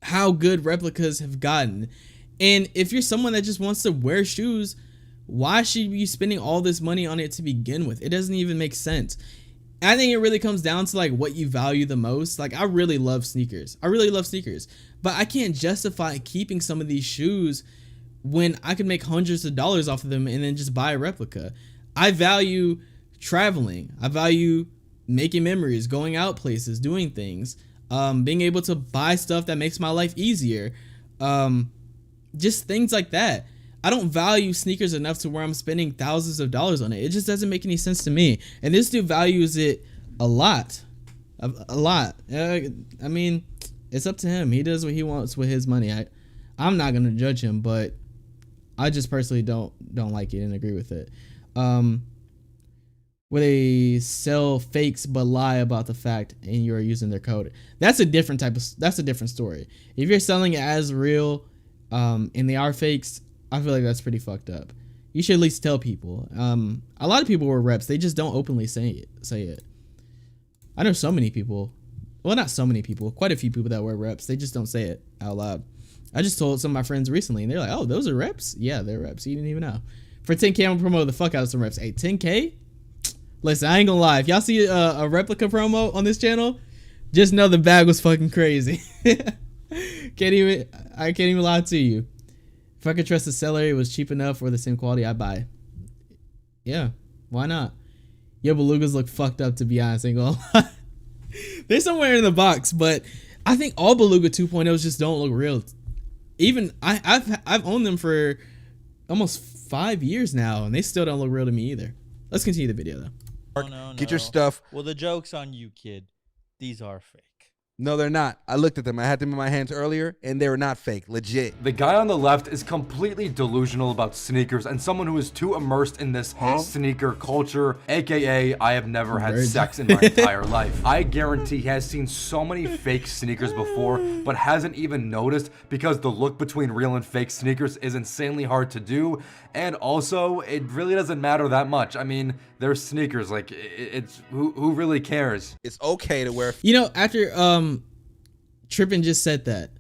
how good replicas have gotten. And if you're someone that just wants to wear shoes, why should you be spending all this money on it to begin with? It doesn't even make sense. I think it really comes down to like what you value the most. Like, I really love sneakers. But I can't justify keeping some of these shoes when I could make hundreds of dollars off of them and then just buy a replica. I value traveling. I value making memories, going out places, doing things, being able to buy stuff that makes my life easier. Just things like that. I don't value sneakers enough to where I'm spending thousands of dollars on it. It just doesn't make any sense to me. And this dude values it a lot. A lot. I mean, it's up to him. He does what he wants with his money. I'm not gonna judge him, but I just personally don't like it and agree with it. Where they sell fakes but lie about the fact and you're using their code. That's a different story. If you're selling it as real, and they are fakes, I feel like that's pretty fucked up. You should at least tell people. A lot of people were reps. They just don't openly say it. I know so many people. Well, not so many people. Quite a few people that were reps. They just don't say it out loud. I just told some of my friends recently, and they're like, "Oh, those are reps? Yeah, they're reps. You didn't even know." For 10K, I'm gonna promote the fuck out of some reps. Hey, 10K? Listen, I ain't gonna lie. If y'all see a replica promo on this channel, just know the bag was fucking crazy. I can't even lie to you. If I could trust the seller, it was cheap enough or the same quality, I'd buy. Yeah, why not? Yo, belugas look fucked up, to be honest. Ain't gonna lie. They're somewhere in the box, but I think all beluga 2.0s just don't look real. Even I've owned them for almost 5 years now, and they still don't look real to me either. Let's continue the video though. No. Get your stuff. Well, the joke's on you, kid. These are fake. No, they're not. I looked at them. I had them in my hands earlier, and they were not fake. Legit. The guy on the left is completely delusional about sneakers and someone who is too immersed in this sneaker culture, aka I have never had sex in my entire life. I guarantee he has seen so many fake sneakers before, but hasn't even noticed because the look between real and fake sneakers is insanely hard to do. And also, it really doesn't matter that much. I mean, they're sneakers. Like, it's who really cares? It's okay to wear. You know, after Trippin just said that.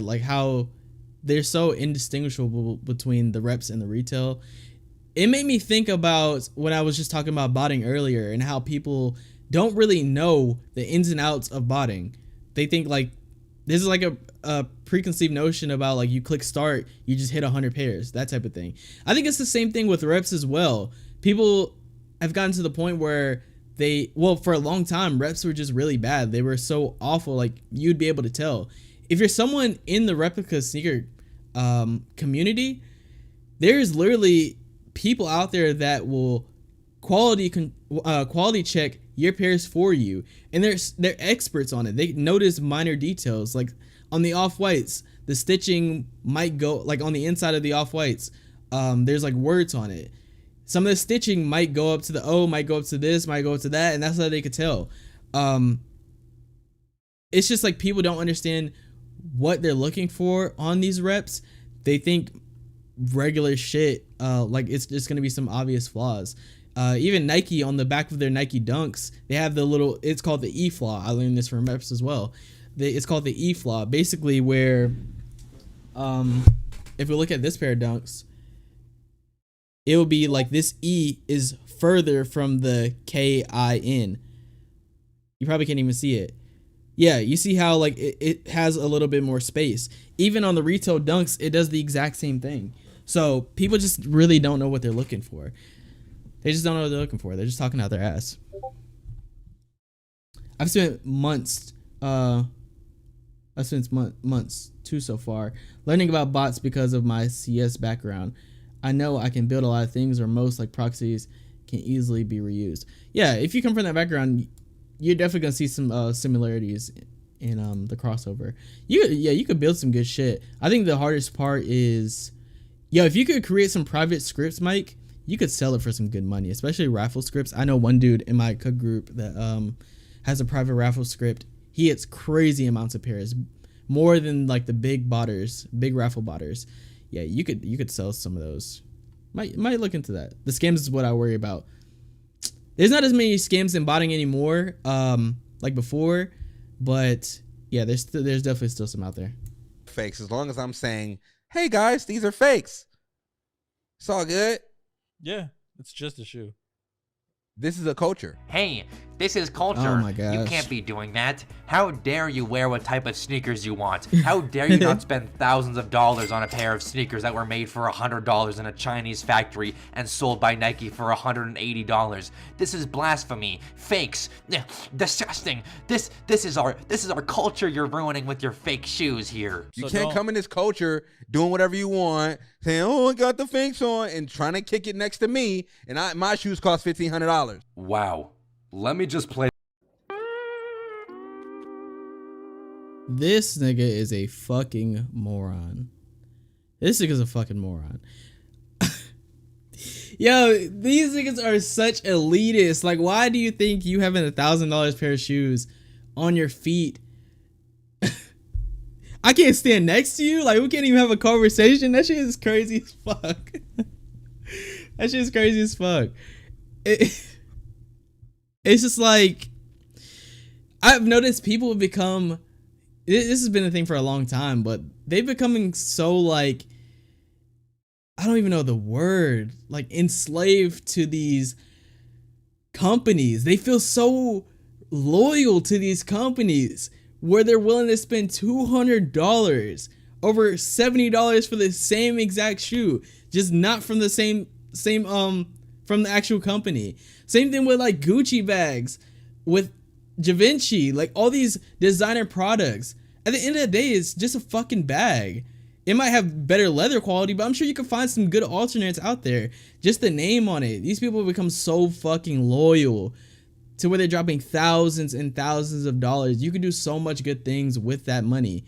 Like how they're so indistinguishable between the reps and the retail. It made me think about when I was just talking about botting earlier and how people don't really know the ins and outs of botting. They think like this is like a preconceived notion about like you click start, you just hit 100 pairs, that type of thing. I think it's the same thing with reps as well. People have gotten to the point where for a long time, reps were just really bad. They were so awful, like you'd be able to tell. If you're someone in the replica sneaker community, there's literally people out there that will quality check your pairs for you, and they're experts on it. They notice minor details, like on the off-whites, the stitching might go like on the inside of the off-whites. There's like words on it. Some of the stitching might go up to the O, might go up to this, might go up to that, and that's how they could tell. It's just like people don't understand what they're looking for on these reps. They think regular shit, like it's just gonna be some obvious flaws. Even Nike, on the back of their Nike Dunks, they have the little, it's called the E flaw. I learned this from reps as well. It's called the E flaw, basically where, if we look at this pair of Dunks, it will be like this E is further from the KIN. You probably can't even see it. Yeah, you see how like it has a little bit more space. Even on the retail Dunks, it does the exact same thing. So people just really don't know what they're looking for. They just don't know what they're looking for. They're just talking out their ass. I've spent months too so far learning about bots because of my CS background. I know I can build a lot of things, or most like proxies can easily be reused. Yeah, if you come from that background, you're definitely gonna see some similarities in the crossover. You could build some good shit. I think the hardest part is, if you could create some private scripts, Mike, you could sell it for some good money, especially raffle scripts. I know one dude in my cook group that has a private raffle script. He hits crazy amounts of pairs, more than like the big raffle botters. Yeah, you could sell some of those. Might look into that. The scams is what I worry about. There's not as many scams in botting anymore, like before, but yeah, there's definitely still some out there. Fakes, as long as I'm saying, hey guys, these are fakes. It's all good. Yeah, it's just a shoe. This is a culture. Hey, This is culture. Oh my You gosh. can't be doing that. How dare you wear what type of sneakers you want? How dare you not spend thousands of dollars on a pair of sneakers that were made for $100 in a Chinese factory and sold by Nike for $180? This is blasphemy. Fakes. Disgusting. This is our culture you're ruining with your fake shoes here. You So can't don't- come in this culture doing whatever you want, saying, "Oh, I got the fakes on," and trying to kick it next to me, and my shoes cost $1,500. Wow. Let me just play. This nigga is a fucking moron. This nigga's a fucking moron. Yo, these niggas are such elitists. Like, why do you think you having $1,000 pair of shoes on your feet? I can't stand next to you. Like, we can't even have a conversation. That shit is crazy as fuck. That shit is crazy as fuck. It's just like, I've noticed people have become, this has been a thing for a long time, but they're becoming so like, I don't even know the word, like enslaved to these companies. They feel so loyal to these companies where they're willing to spend $200 over $70 for the same exact shoe, just not from the same from the actual company. Same thing with like Gucci bags, with Givenchy, like all these designer products. At the end of the day, it's just a fucking bag. It might have better leather quality, but I'm sure you can find some good alternates out there. Just the name on it. These people have become so fucking loyal to where they're dropping thousands and thousands of dollars. You can do so much good things with that money.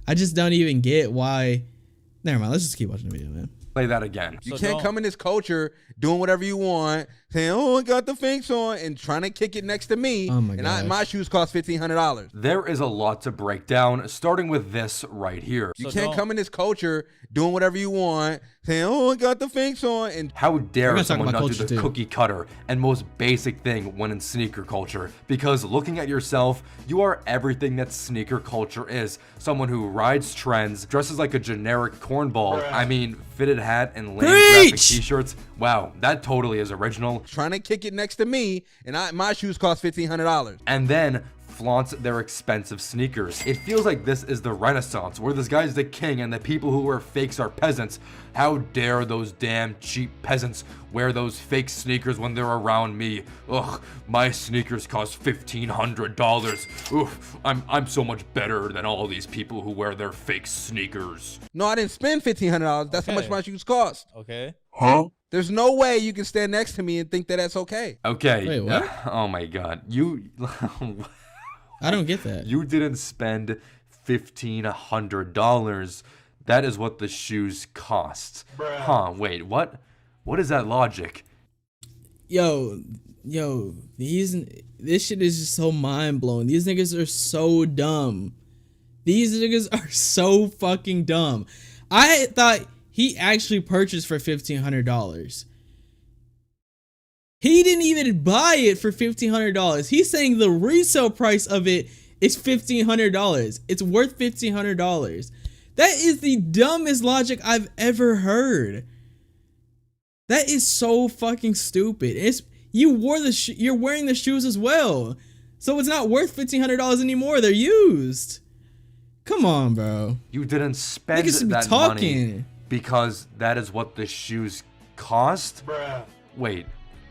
I just don't even get why. Never mind. Let's just keep watching the video, man. Play that again. You So can't don't- come in this culture doing whatever you want, saying, "Oh, I got the fakes on," and trying to kick it next to me, Oh my and gosh. my shoes cost $1,500. There is a lot to break down, starting with this right here. You So can't don't- come in this culture doing whatever you want, saying, "Oh, I got the fakes on," and How We're dare gonna talk someone about not do culture the too. cookie cutter and most basic thing when in sneaker culture? Because looking at yourself, you are everything that sneaker culture is. Someone who rides trends, dresses like a generic cornball, I mean, fitted hat and lame graphic Preach! t-shirts. Wow, that totally is original. trying to kick it next to me, and my shoes cost $1,500. And then flaunts their expensive sneakers. It feels like this is the Renaissance, where this guy's the king and the people who wear fakes are peasants. How dare those damn cheap peasants wear those fake sneakers when they're around me? Ugh, my sneakers cost $1,500. Oof, I'm so much better than all these people who wear their fake sneakers. No, I didn't spend $1,500. That's how much Okay. my shoes cost. Okay. There's no way you can stand next to me and think that that's okay. Okay. Wait, what? Oh my god. You I don't get that. You didn't spend $1,500. That is what the shoes cost. Huh, wait, what? What is that logic? Yo, this shit is just so mind blowing. These niggas are so dumb. These niggas are so fucking dumb. I thought he actually purchased for $1,500. He didn't even buy it for $1,500. He's saying the resale price of it is $1,500. It's worth $1,500. That is the dumbest logic I've ever heard. That is so fucking stupid. You're wearing the shoes as well, so it's not worth $1,500 anymore. They're used. Come on, bro. You didn't spend Niggas be that money talking. because that is what the shoes cost? Wait,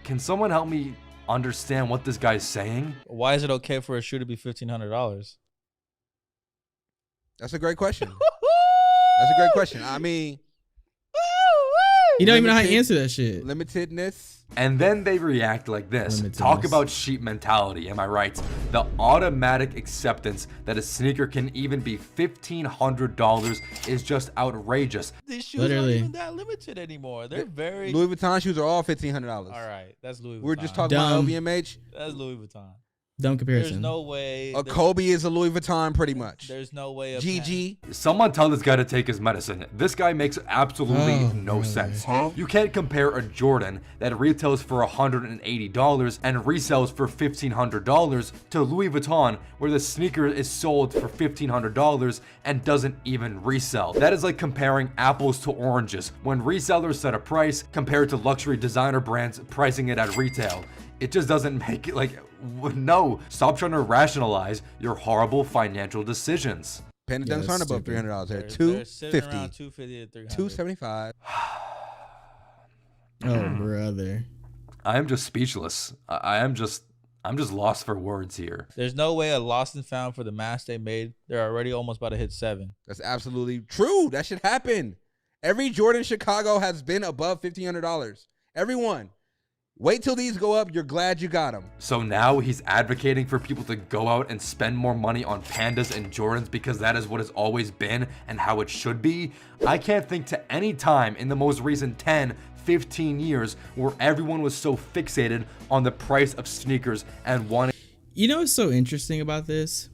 can someone help me understand what this guy's saying? Why is it okay for a shoe to be $1,500? That's a great question. That's a great question. I mean, You don't even know how to Limited- answer that shit. limitedness. And then they react like this. Limitedness. Talk about sheep mentality, am I right? The automatic acceptance that a sneaker can even be $1,500 is just outrageous. These shoes Literally. aren't even that limited anymore. They're very. Louis Vuitton shoes are all $1,500. All right, that's Louis Vuitton. We were just talking Dumb. about LVMH. That's Louis Vuitton. Dumb There's comparison. no way. A Kobe is a Louis Vuitton, pretty much. There's no way. A GG. Someone tell this guy to take his medicine. This guy makes absolutely Oh, no brother. sense. You can't compare a Jordan that retails for $180 and resells for $1,500 to Louis Vuitton, where the sneaker is sold for $1,500 and doesn't even resell. That is like comparing apples to oranges, when resellers set a price compared to luxury designer brands pricing it at retail. It just doesn't make it like, no, stop trying to rationalize your horrible financial decisions. Panda Yeah, Dunks that's aren't above stupid. $300. They're They're sitting around 250, 250 to 300. 275. Oh, brother. I am just speechless. I'm just lost for words here. There's no way a lost and found for the mask they made. They're already almost about to hit 7. That's absolutely true. That should happen. Every Jordan Chicago has been above $1,500. Everyone. Wait till these go up. You're glad you got them. So now he's advocating for people to go out and spend more money on Pandas and Jordans because that is what has always been and how it should be. I can't think to any time in the most recent 10, 15 years where everyone was so fixated on the price of sneakers and wanting. You know what's so interesting about this?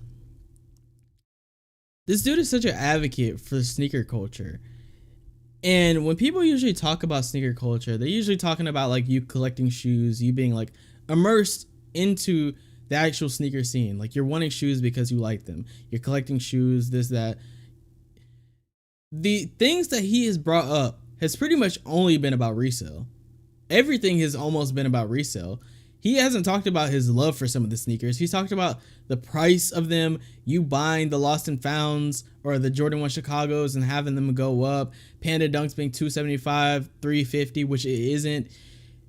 This dude is such an advocate for sneaker culture. And when people usually talk about sneaker culture, they're usually talking about like you collecting shoes, you being like immersed into the actual sneaker scene. Like you're wanting shoes because you like them. You're collecting shoes, this, that. The things that he has brought up has pretty much only been about resale. Everything has almost been about resale. He hasn't talked about his love for some of the sneakers. He's talked about the price of them, you buying the lost and founds or the Jordan 1 Chicagos and having them go up, Panda Dunks being $275, $350, which it isn't.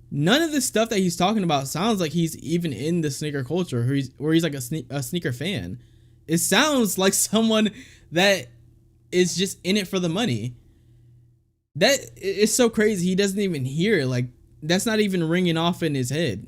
None of the stuff that he's talking about sounds like he's even in the sneaker culture or he's like a sneaker fan. It sounds like someone that is just in it for the money. That is so crazy. He doesn't even hear, like, that's not even ringing off in his head.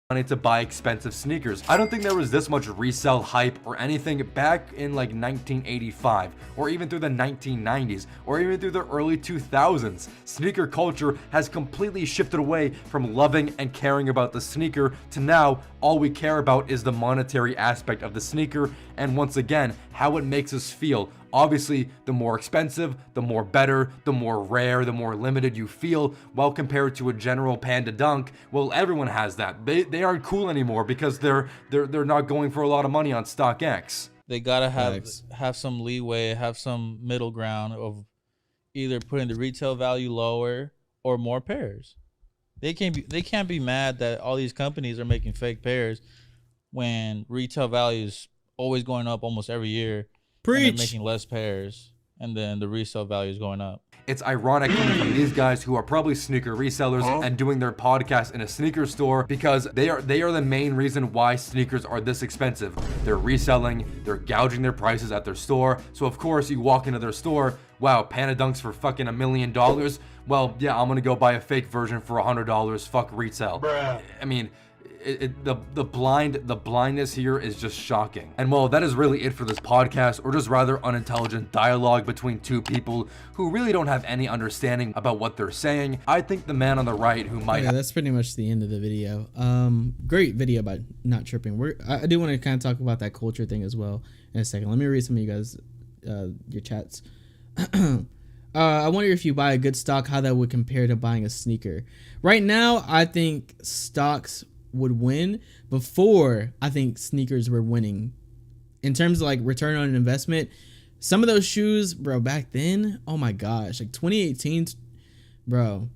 Money to buy expensive sneakers. I don't think there was this much resale hype or anything back in like 1985 or even through the 1990s or even through the early 2000s. Sneaker culture has completely shifted away from loving and caring about the sneaker to now all we care about is the monetary aspect of the sneaker and once again how it makes us feel. Obviously, the more expensive, the more better, the more rare, the more limited you feel. Well, compared to a general Panda Dunk, well, everyone has that. They aren't cool anymore because they're not going for a lot of money on StockX. They gotta have some leeway, have some middle ground of either putting the retail value lower or more pairs. They can't be mad that all these companies are making fake pairs when retail value is always going up almost every year. Preach. And they're making less pairs, and then the resale value is going up. It's ironic coming from these guys who are probably sneaker resellers and doing their podcast in a sneaker store because they are the main reason why sneakers are this expensive. They're reselling, they're gouging their prices at their store. So of course you walk into their store, wow, Panda Dunks for fucking $1 million. Well, yeah, I'm gonna go buy a fake version for $100. Fuck retail. Bruh. I mean, the blindness here is just shocking. And well, that is really it for this podcast, or just rather unintelligent dialogue between two people who really don't have any understanding about what they're saying. I think the man on the right who might that's pretty much the end of the video. Great video about not tripping. I do want to kind of talk about that culture thing as well in a second. Let me read some of you guys your chats. I wonder if you buy a good stock, how that would compare to buying a sneaker. Right now, I think stocks would win. Before, I think sneakers were winning. In terms of like return on investment, some of those shoes, bro, back then, oh my gosh, like 2018, bro,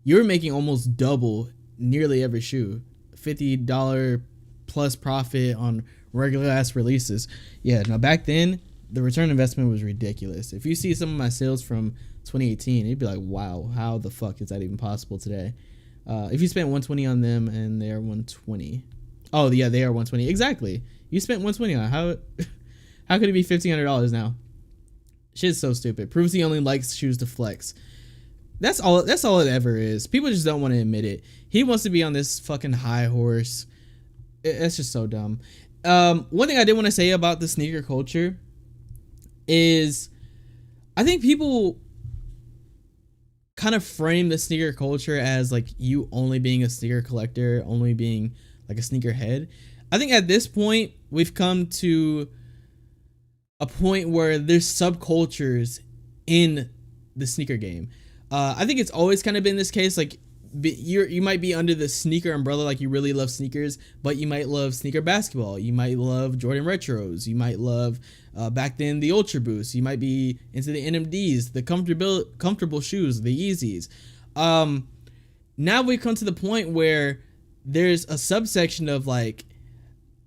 you were making almost double nearly every shoe. $50 plus profit on regular ass releases. Yeah, now back then, the return investment was ridiculous. If you see some of my sales from 2018, you'd be like, wow, how the fuck is that even possible today? If you spent 120 on them and they're 120. Oh yeah, they are 120. Exactly. You spent 120 on how could it be $1,500 now? Shit's so stupid. Proves he only likes shoes to flex. That's all it ever is. People just don't want to admit it. He wants to be on this fucking high horse. It's just so dumb. One thing I did want to say about the sneaker culture is I think people kind of frame the sneaker culture as like you only being a sneaker collector, only being like a sneakerhead. I think at this point we've come to a point where there's subcultures in the sneaker game. I think it's always kind of been this case. Like you might be under the sneaker umbrella, like you really love sneakers, but you might love sneaker basketball. You might love Jordan retros. You might love back then the Ultra Boost. You might be into the NMDs, the comfortable shoes, the Yeezys. now we come to the point where there's a subsection of like,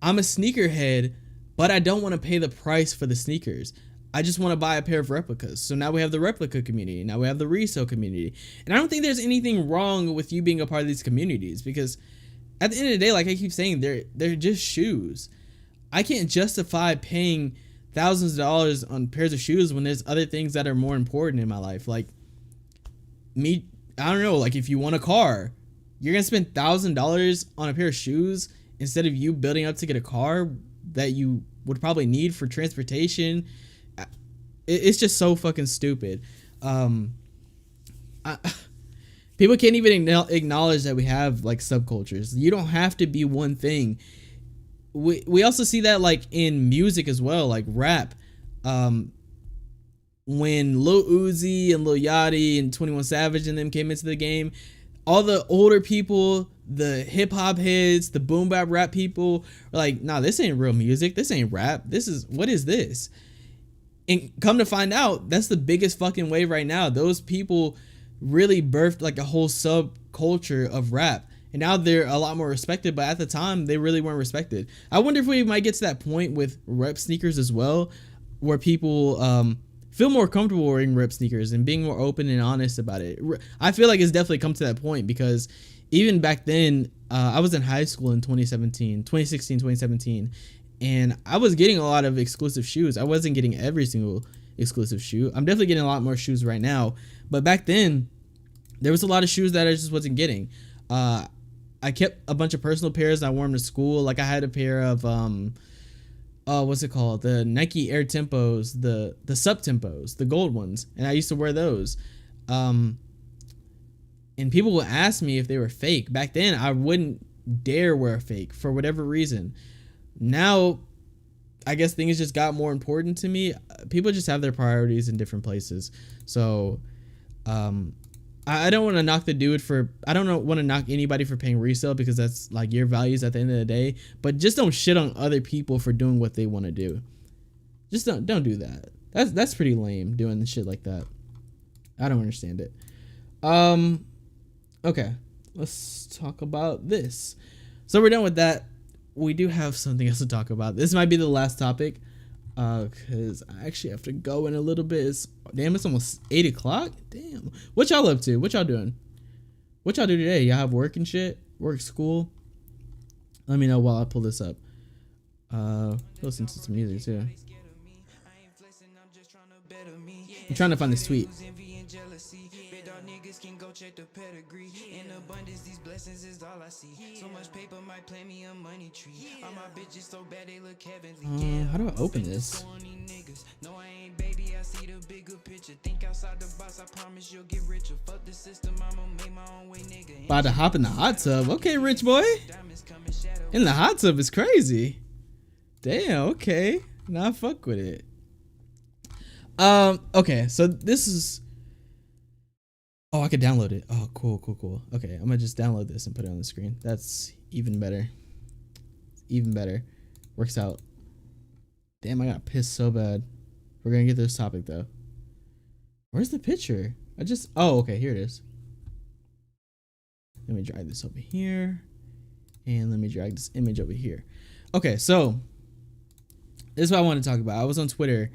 I'm a sneakerhead, but I don't want to pay the price for the sneakers. I just want to buy a pair of replicas. So now we have the replica community. Now we have the resale community. And I don't think there's anything wrong with you being a part of these communities, because at the end of the day, like I keep saying, they're just shoes. I can't justify paying thousands of dollars on pairs of shoes when there's other things that are more important in my life. Like me, I don't know, like if you want a car, you're going to spend $1,000 on a pair of shoes instead of you building up to get a car that you would probably need for transportation. It's just so fucking stupid. People can't even acknowledge that we have like subcultures. You don't have to be one thing. We also see that like in music as well, like rap. When Lil Uzi and Lil Yachty and 21 Savage and them came into the game, all the older people, the hip hop heads, the boom bap rap people are like, nah, this ain't real music. This ain't rap. What is this? And come to find out, that's the biggest fucking wave right now. Those people really birthed like a whole subculture of rap. And now they're a lot more respected, but at the time, they really weren't respected. I wonder if we might get to that point with rep sneakers as well, where people feel more comfortable wearing rep sneakers and being more open and honest about it. I feel like it's definitely come to that point, because even back then, I was in high school in 2016, 2017. And I was getting a lot of exclusive shoes. I wasn't getting every single exclusive shoe. I'm definitely getting a lot more shoes right now. But back then, there was a lot of shoes that I just wasn't getting. I kept a bunch of personal pairs. I wore them to school. Like I had a pair of, what's it called? The Nike Air Tempos, the Sub Tempos, the gold ones. And I used to wear those. And people would ask me if they were fake. Back then, I wouldn't dare wear a fake for whatever reason. Now, I guess things just got more important to me. People just have their priorities in different places. So, I don't want to knock the dude for, I don't want to knock anybody for paying resale, because that's like your values at the end of the day. But just don't shit on other people for doing what they want to do. Just don't do that. That's pretty lame, doing shit like that. I don't understand it. Okay, let's talk about this. So we're done with that. We do have something else to talk about. This might be the last topic, because I actually have to go in a little bit. It's almost 8 o'clock. Damn. What y'all up to? What y'all doing? What y'all do today? Y'all have work and shit? Work, school? Let me know while I pull this up. Listen to some music too. I'm trying to find this tweet. Can go check the pedigree. In abundance, these blessings is all I see. So much paper might play me a money tree. All my bitches so bad they look heavenly. How do I open this? No, I ain't baby, I see the bigger picture. Think outside the box, I promise you'll get richer. Fuck the system, I'ma make my own way, nigga. About to hop in the hot tub. Okay, rich boy. In the hot tub is crazy. Damn, okay. Nah, fuck with it. Okay, so this is. Oh, I could download it. Oh, cool. Okay, I'm gonna just download this and put it on the screen. That's even better. Even better. Works out. Damn, I got pissed so bad. We're gonna get this topic though. Where's the picture? Oh, okay, here it is. Let me drag this over here. And let me drag this image over here. Okay, so this is what I want to talk about. I was on Twitter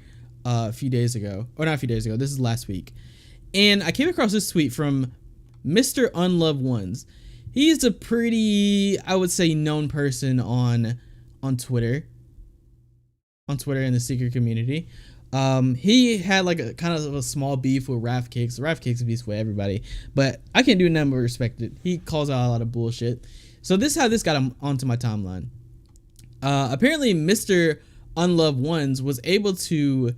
a few days ago. Or not a few days ago. This is last week. And I came across this tweet from Mr. Unloved Ones. He's a pretty, I would say, known person on Twitter. On Twitter in the secret community. He had like a kind of a small beef with Raph Cakes. Raph Cakes beefs with everybody. But I can't do nothing but respect it. He calls out a lot of bullshit. So this is how this got him onto my timeline. Apparently Mr. Unloved Ones was able to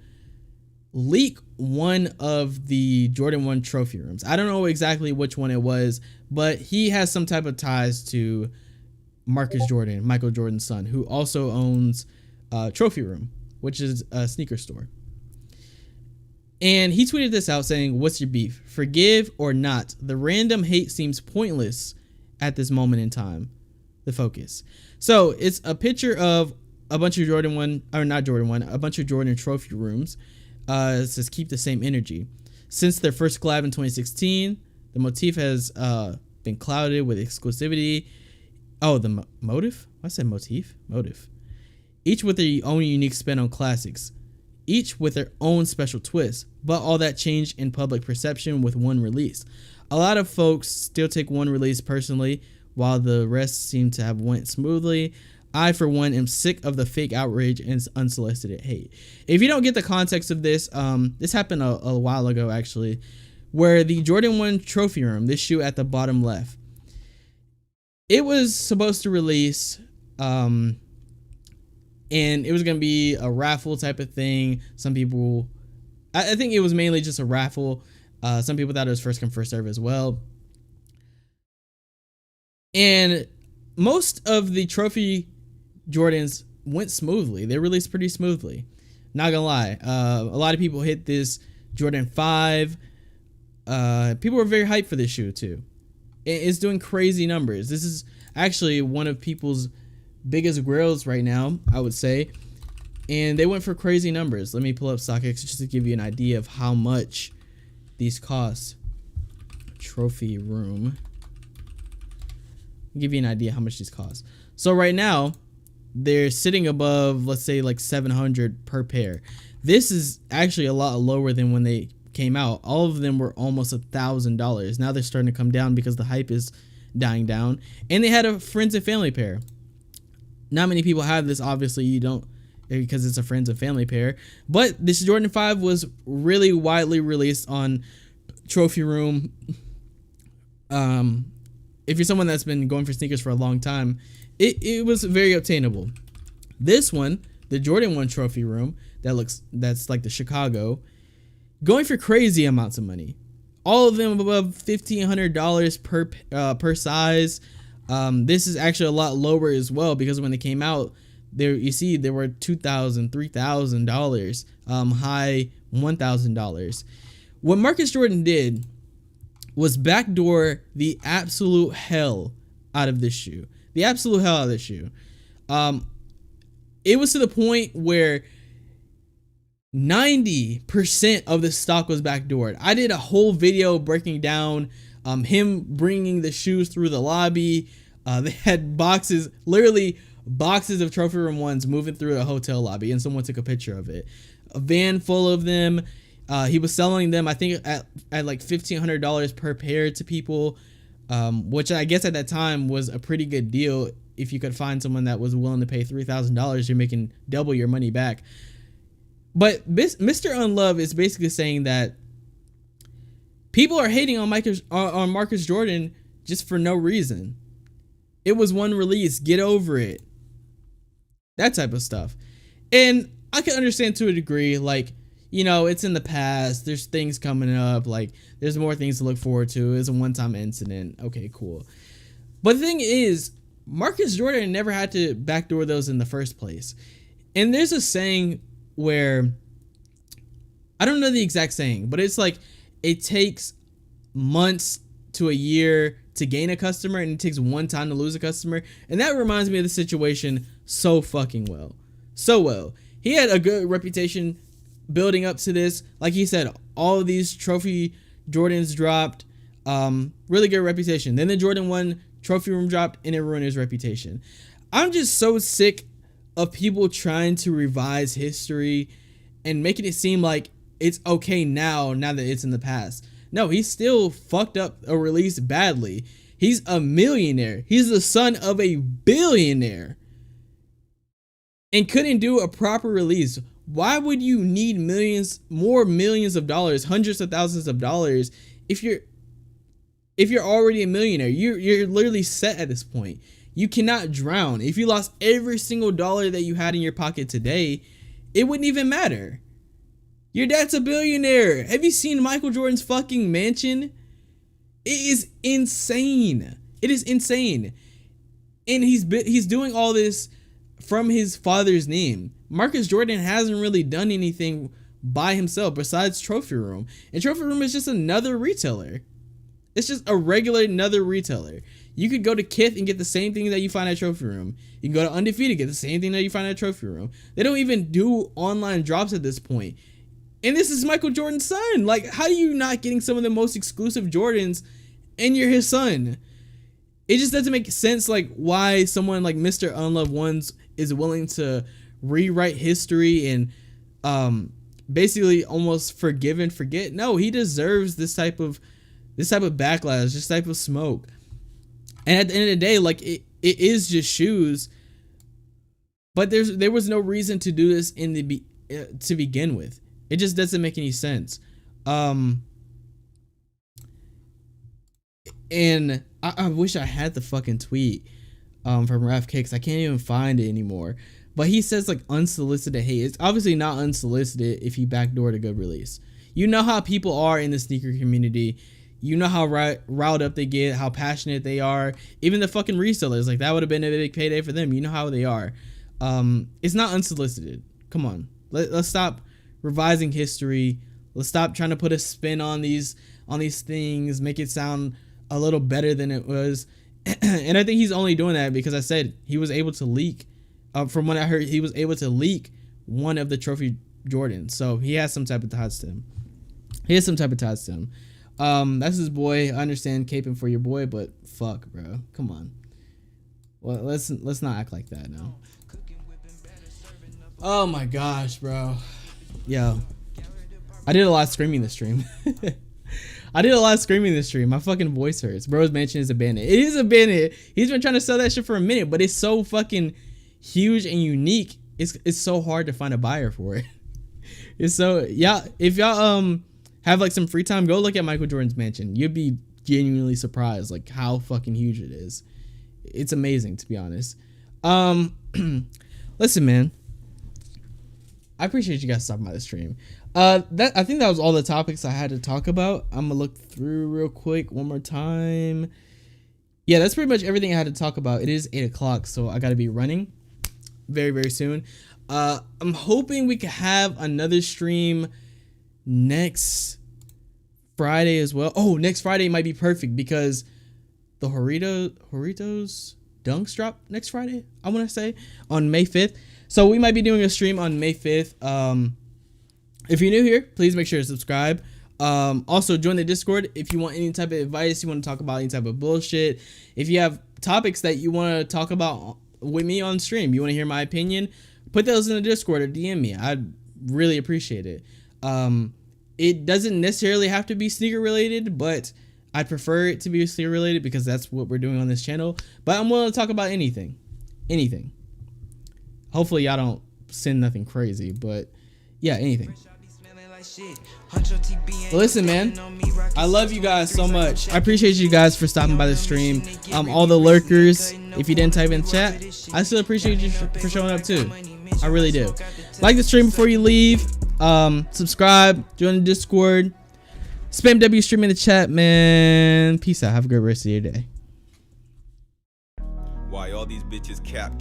leak one of the Jordan 1 trophy rooms. I don't know exactly which one it was, but he has some type of ties to Marcus Jordan, Michael Jordan's son, who also owns Trophy Room, which is a sneaker store. And he tweeted this out saying, "What's your beef? Forgive or not? The random hate seems pointless at this moment in time. The focus." So it's a picture of a bunch of Jordan 1, or not Jordan 1, a bunch of Jordan Trophy Rooms. It says keep the same energy. Since their first collab in 2016, the motif has been clouded with exclusivity. Oh, the motive? I said motif? Motive. Each with their own unique spin on classics. Each with their own special twist. But all that changed in public perception with one release. A lot of folks still take one release personally, while the rest seem to have went smoothly. I, for one, am sick of the fake outrage and unsolicited hate. If you don't get the context of this, this happened a while ago, actually, where the Jordan 1 trophy room, this shoe at the bottom left, it was supposed to release, and it was going to be a raffle type of thing. Some people, I think it was mainly just a raffle. Some people thought it was first come, first serve as well. And most of the trophy Jordans went smoothly. They released pretty smoothly. Not gonna lie. A lot of people hit this Jordan 5. People were very hyped for this shoe too. It's doing crazy numbers. This is actually one of people's biggest grails right now, I would say. And they went for crazy numbers. Let me pull up StockX just to give you an idea of how much these cost. Trophy room. Give you an idea how much these cost. So right now, they're sitting above, let's say, like $700 per pair. This is actually a lot lower than when they came out. All of them were almost $1,000. Now they're starting to come down because the hype is dying down. And they had a friends and family pair. Not many people have this. Obviously, you don't, because it's a friends and family pair. But this Jordan 5 was really widely released on Trophy Room. If you're someone that's been going for sneakers for a long time, it was very obtainable. This one, the Jordan 1 Trophy Room, that's like the Chicago, going for crazy amounts of money. All of them above $1,500 per size. This is actually a lot lower as well, because when they came out, there you see there were $2,000, $3,000, high $1,000. What Marcus Jordan did was backdoor the absolute hell out of this shoe. The absolute hell out of this shoe. It was to the point where 90% of the stock was backdoored. I did a whole video breaking down him bringing the shoes through the lobby. They had boxes, literally boxes of Trophy Room 1s moving through a hotel lobby, and someone took a picture of it. A van full of them. He was selling them, I think, at like $1,500 per pair to people, which I guess at that time was a pretty good deal. If you could find someone that was willing to pay $3,000, you're making double your money back. But Mr. Unlove is basically saying that people are hating on Marcus Jordan just for no reason. It was one release. Get over it. That type of stuff. And I can understand to a degree, like, you know, it's in the past. There's things coming up. Like, there's more things to look forward to. It's a one-time incident. Okay, cool. But the thing is, Marcus Jordan never had to backdoor those in the first place. And there's a saying where, I don't know the exact saying, but it's like, it takes months to a year to gain a customer, and it takes one time to lose a customer. And that reminds me of the situation so fucking well. So well. He had a good reputation building up to this. Like he said, all of these trophy Jordans dropped. Really good reputation. Then the Jordan 1 Trophy Room dropped, and it ruined his reputation. I'm just so sick of people trying to revise history and making it seem like it's okay now that it's in the past. No, he still fucked up a release badly. He's a millionaire. He's the son of a billionaire and couldn't do a proper release. Why would you need millions of dollars, hundreds of thousands of dollars, if you're already a millionaire? You're literally set at this point. You cannot drown. If you lost every single dollar that you had in your pocket today, it wouldn't even matter. Your dad's a billionaire. Have you seen Michael Jordan's fucking mansion? It is insane. It is insane. And he's doing all this from his father's name. Marcus Jordan hasn't really done anything by himself besides Trophy Room. And Trophy Room is just another retailer. It's just a regular another retailer. You could go to Kith and get the same thing that you find at Trophy Room. You can go to Undefeated, get the same thing that you find at Trophy Room. They don't even do online drops at this point. And this is Michael Jordan's son. Like, how are you not getting some of the most exclusive Jordans and you're his son? it just doesn't make sense, like, why someone like Mr. Unloved Ones is willing to rewrite history and basically almost forgive and forget. No, he deserves this type of backlash, this type of smoke. And at the end of the day, like, it is just shoes, but there was no reason to do this to begin with. It just doesn't make any sense. And I wish I had the fucking tweet from Raf Kicks. I can't even find it anymore. But he says, like, unsolicited hate. It's obviously not unsolicited if you backdoored a good release. You know how people are in the sneaker community. You know how riled up they get, how passionate they are. Even the fucking resellers, like, that would have been a big payday for them. You know how they are. It's not unsolicited. Come on. Let's stop revising history. Let's stop trying to put a spin on these things, make it sound a little better than it was. And I think he's only doing that because I said he was able to leak. From what I heard, he was able to leak one of the trophy Jordans. So he has some type of ties to him. That's his boy. I understand caping for your boy, but fuck, bro. Come on. Well, let's not act like that now. Oh my gosh, bro. Yo. I did a lot of screaming this stream. My fucking voice hurts. Bro's Mansion is a bandit. It is a bandit. He's been trying to sell that shit for a minute, but it's so fucking huge and unique. It's so hard to find a buyer for it. It's so, yeah. If y'all have like some free time, go look at Michael Jordan's Mansion. You'd be genuinely surprised like how fucking huge it is. It's amazing, to be honest. Listen, man. I appreciate you guys stopping by the stream. I think that was all the topics I had to talk about. I'm gonna look through real quick one more time. Yeah, that's pretty much everything I had to talk about. It is 8 o'clock, so I gotta be running very, very soon. I'm hoping we can have another stream next Friday as well. Oh, next Friday might be perfect because the Doritos Dunks drop next Friday, I want to say, on May 5th. So we might be doing a stream on May 5th. If you're new here, please make sure to subscribe. Also, join the Discord if you want any type of advice, you want to talk about any type of bullshit. If you have topics that you want to talk about with me on stream, you want to hear my opinion, put those in the Discord or DM me. I'd really appreciate it. It doesn't necessarily have to be sneaker related, but I'd prefer it to be sneaker related because that's what we're doing on this channel. But I'm willing to talk about anything. Hopefully y'all don't send nothing crazy, but yeah, anything. But listen, man, I love you guys so much. I appreciate you guys for stopping by the stream. All the lurkers, if you didn't type in chat, I still appreciate you for showing up too. I really do. Like the stream before you leave. Subscribe, join the Discord, spam W stream in the chat, man. Peace out. Have a great rest of your day. Why all these bitches cap?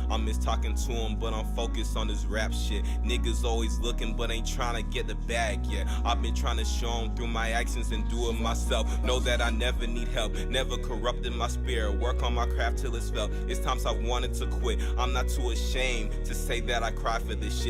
I miss talking to them, but I'm focused on this rap shit. Niggas always looking, but ain't trying to get the bag yet. I've been trying to show them through my actions and do it myself. Know that I never need help, never corrupted my spirit. Work on my craft till it's felt. It's times I wanted to quit. I'm not too ashamed to say that I cry for this shit.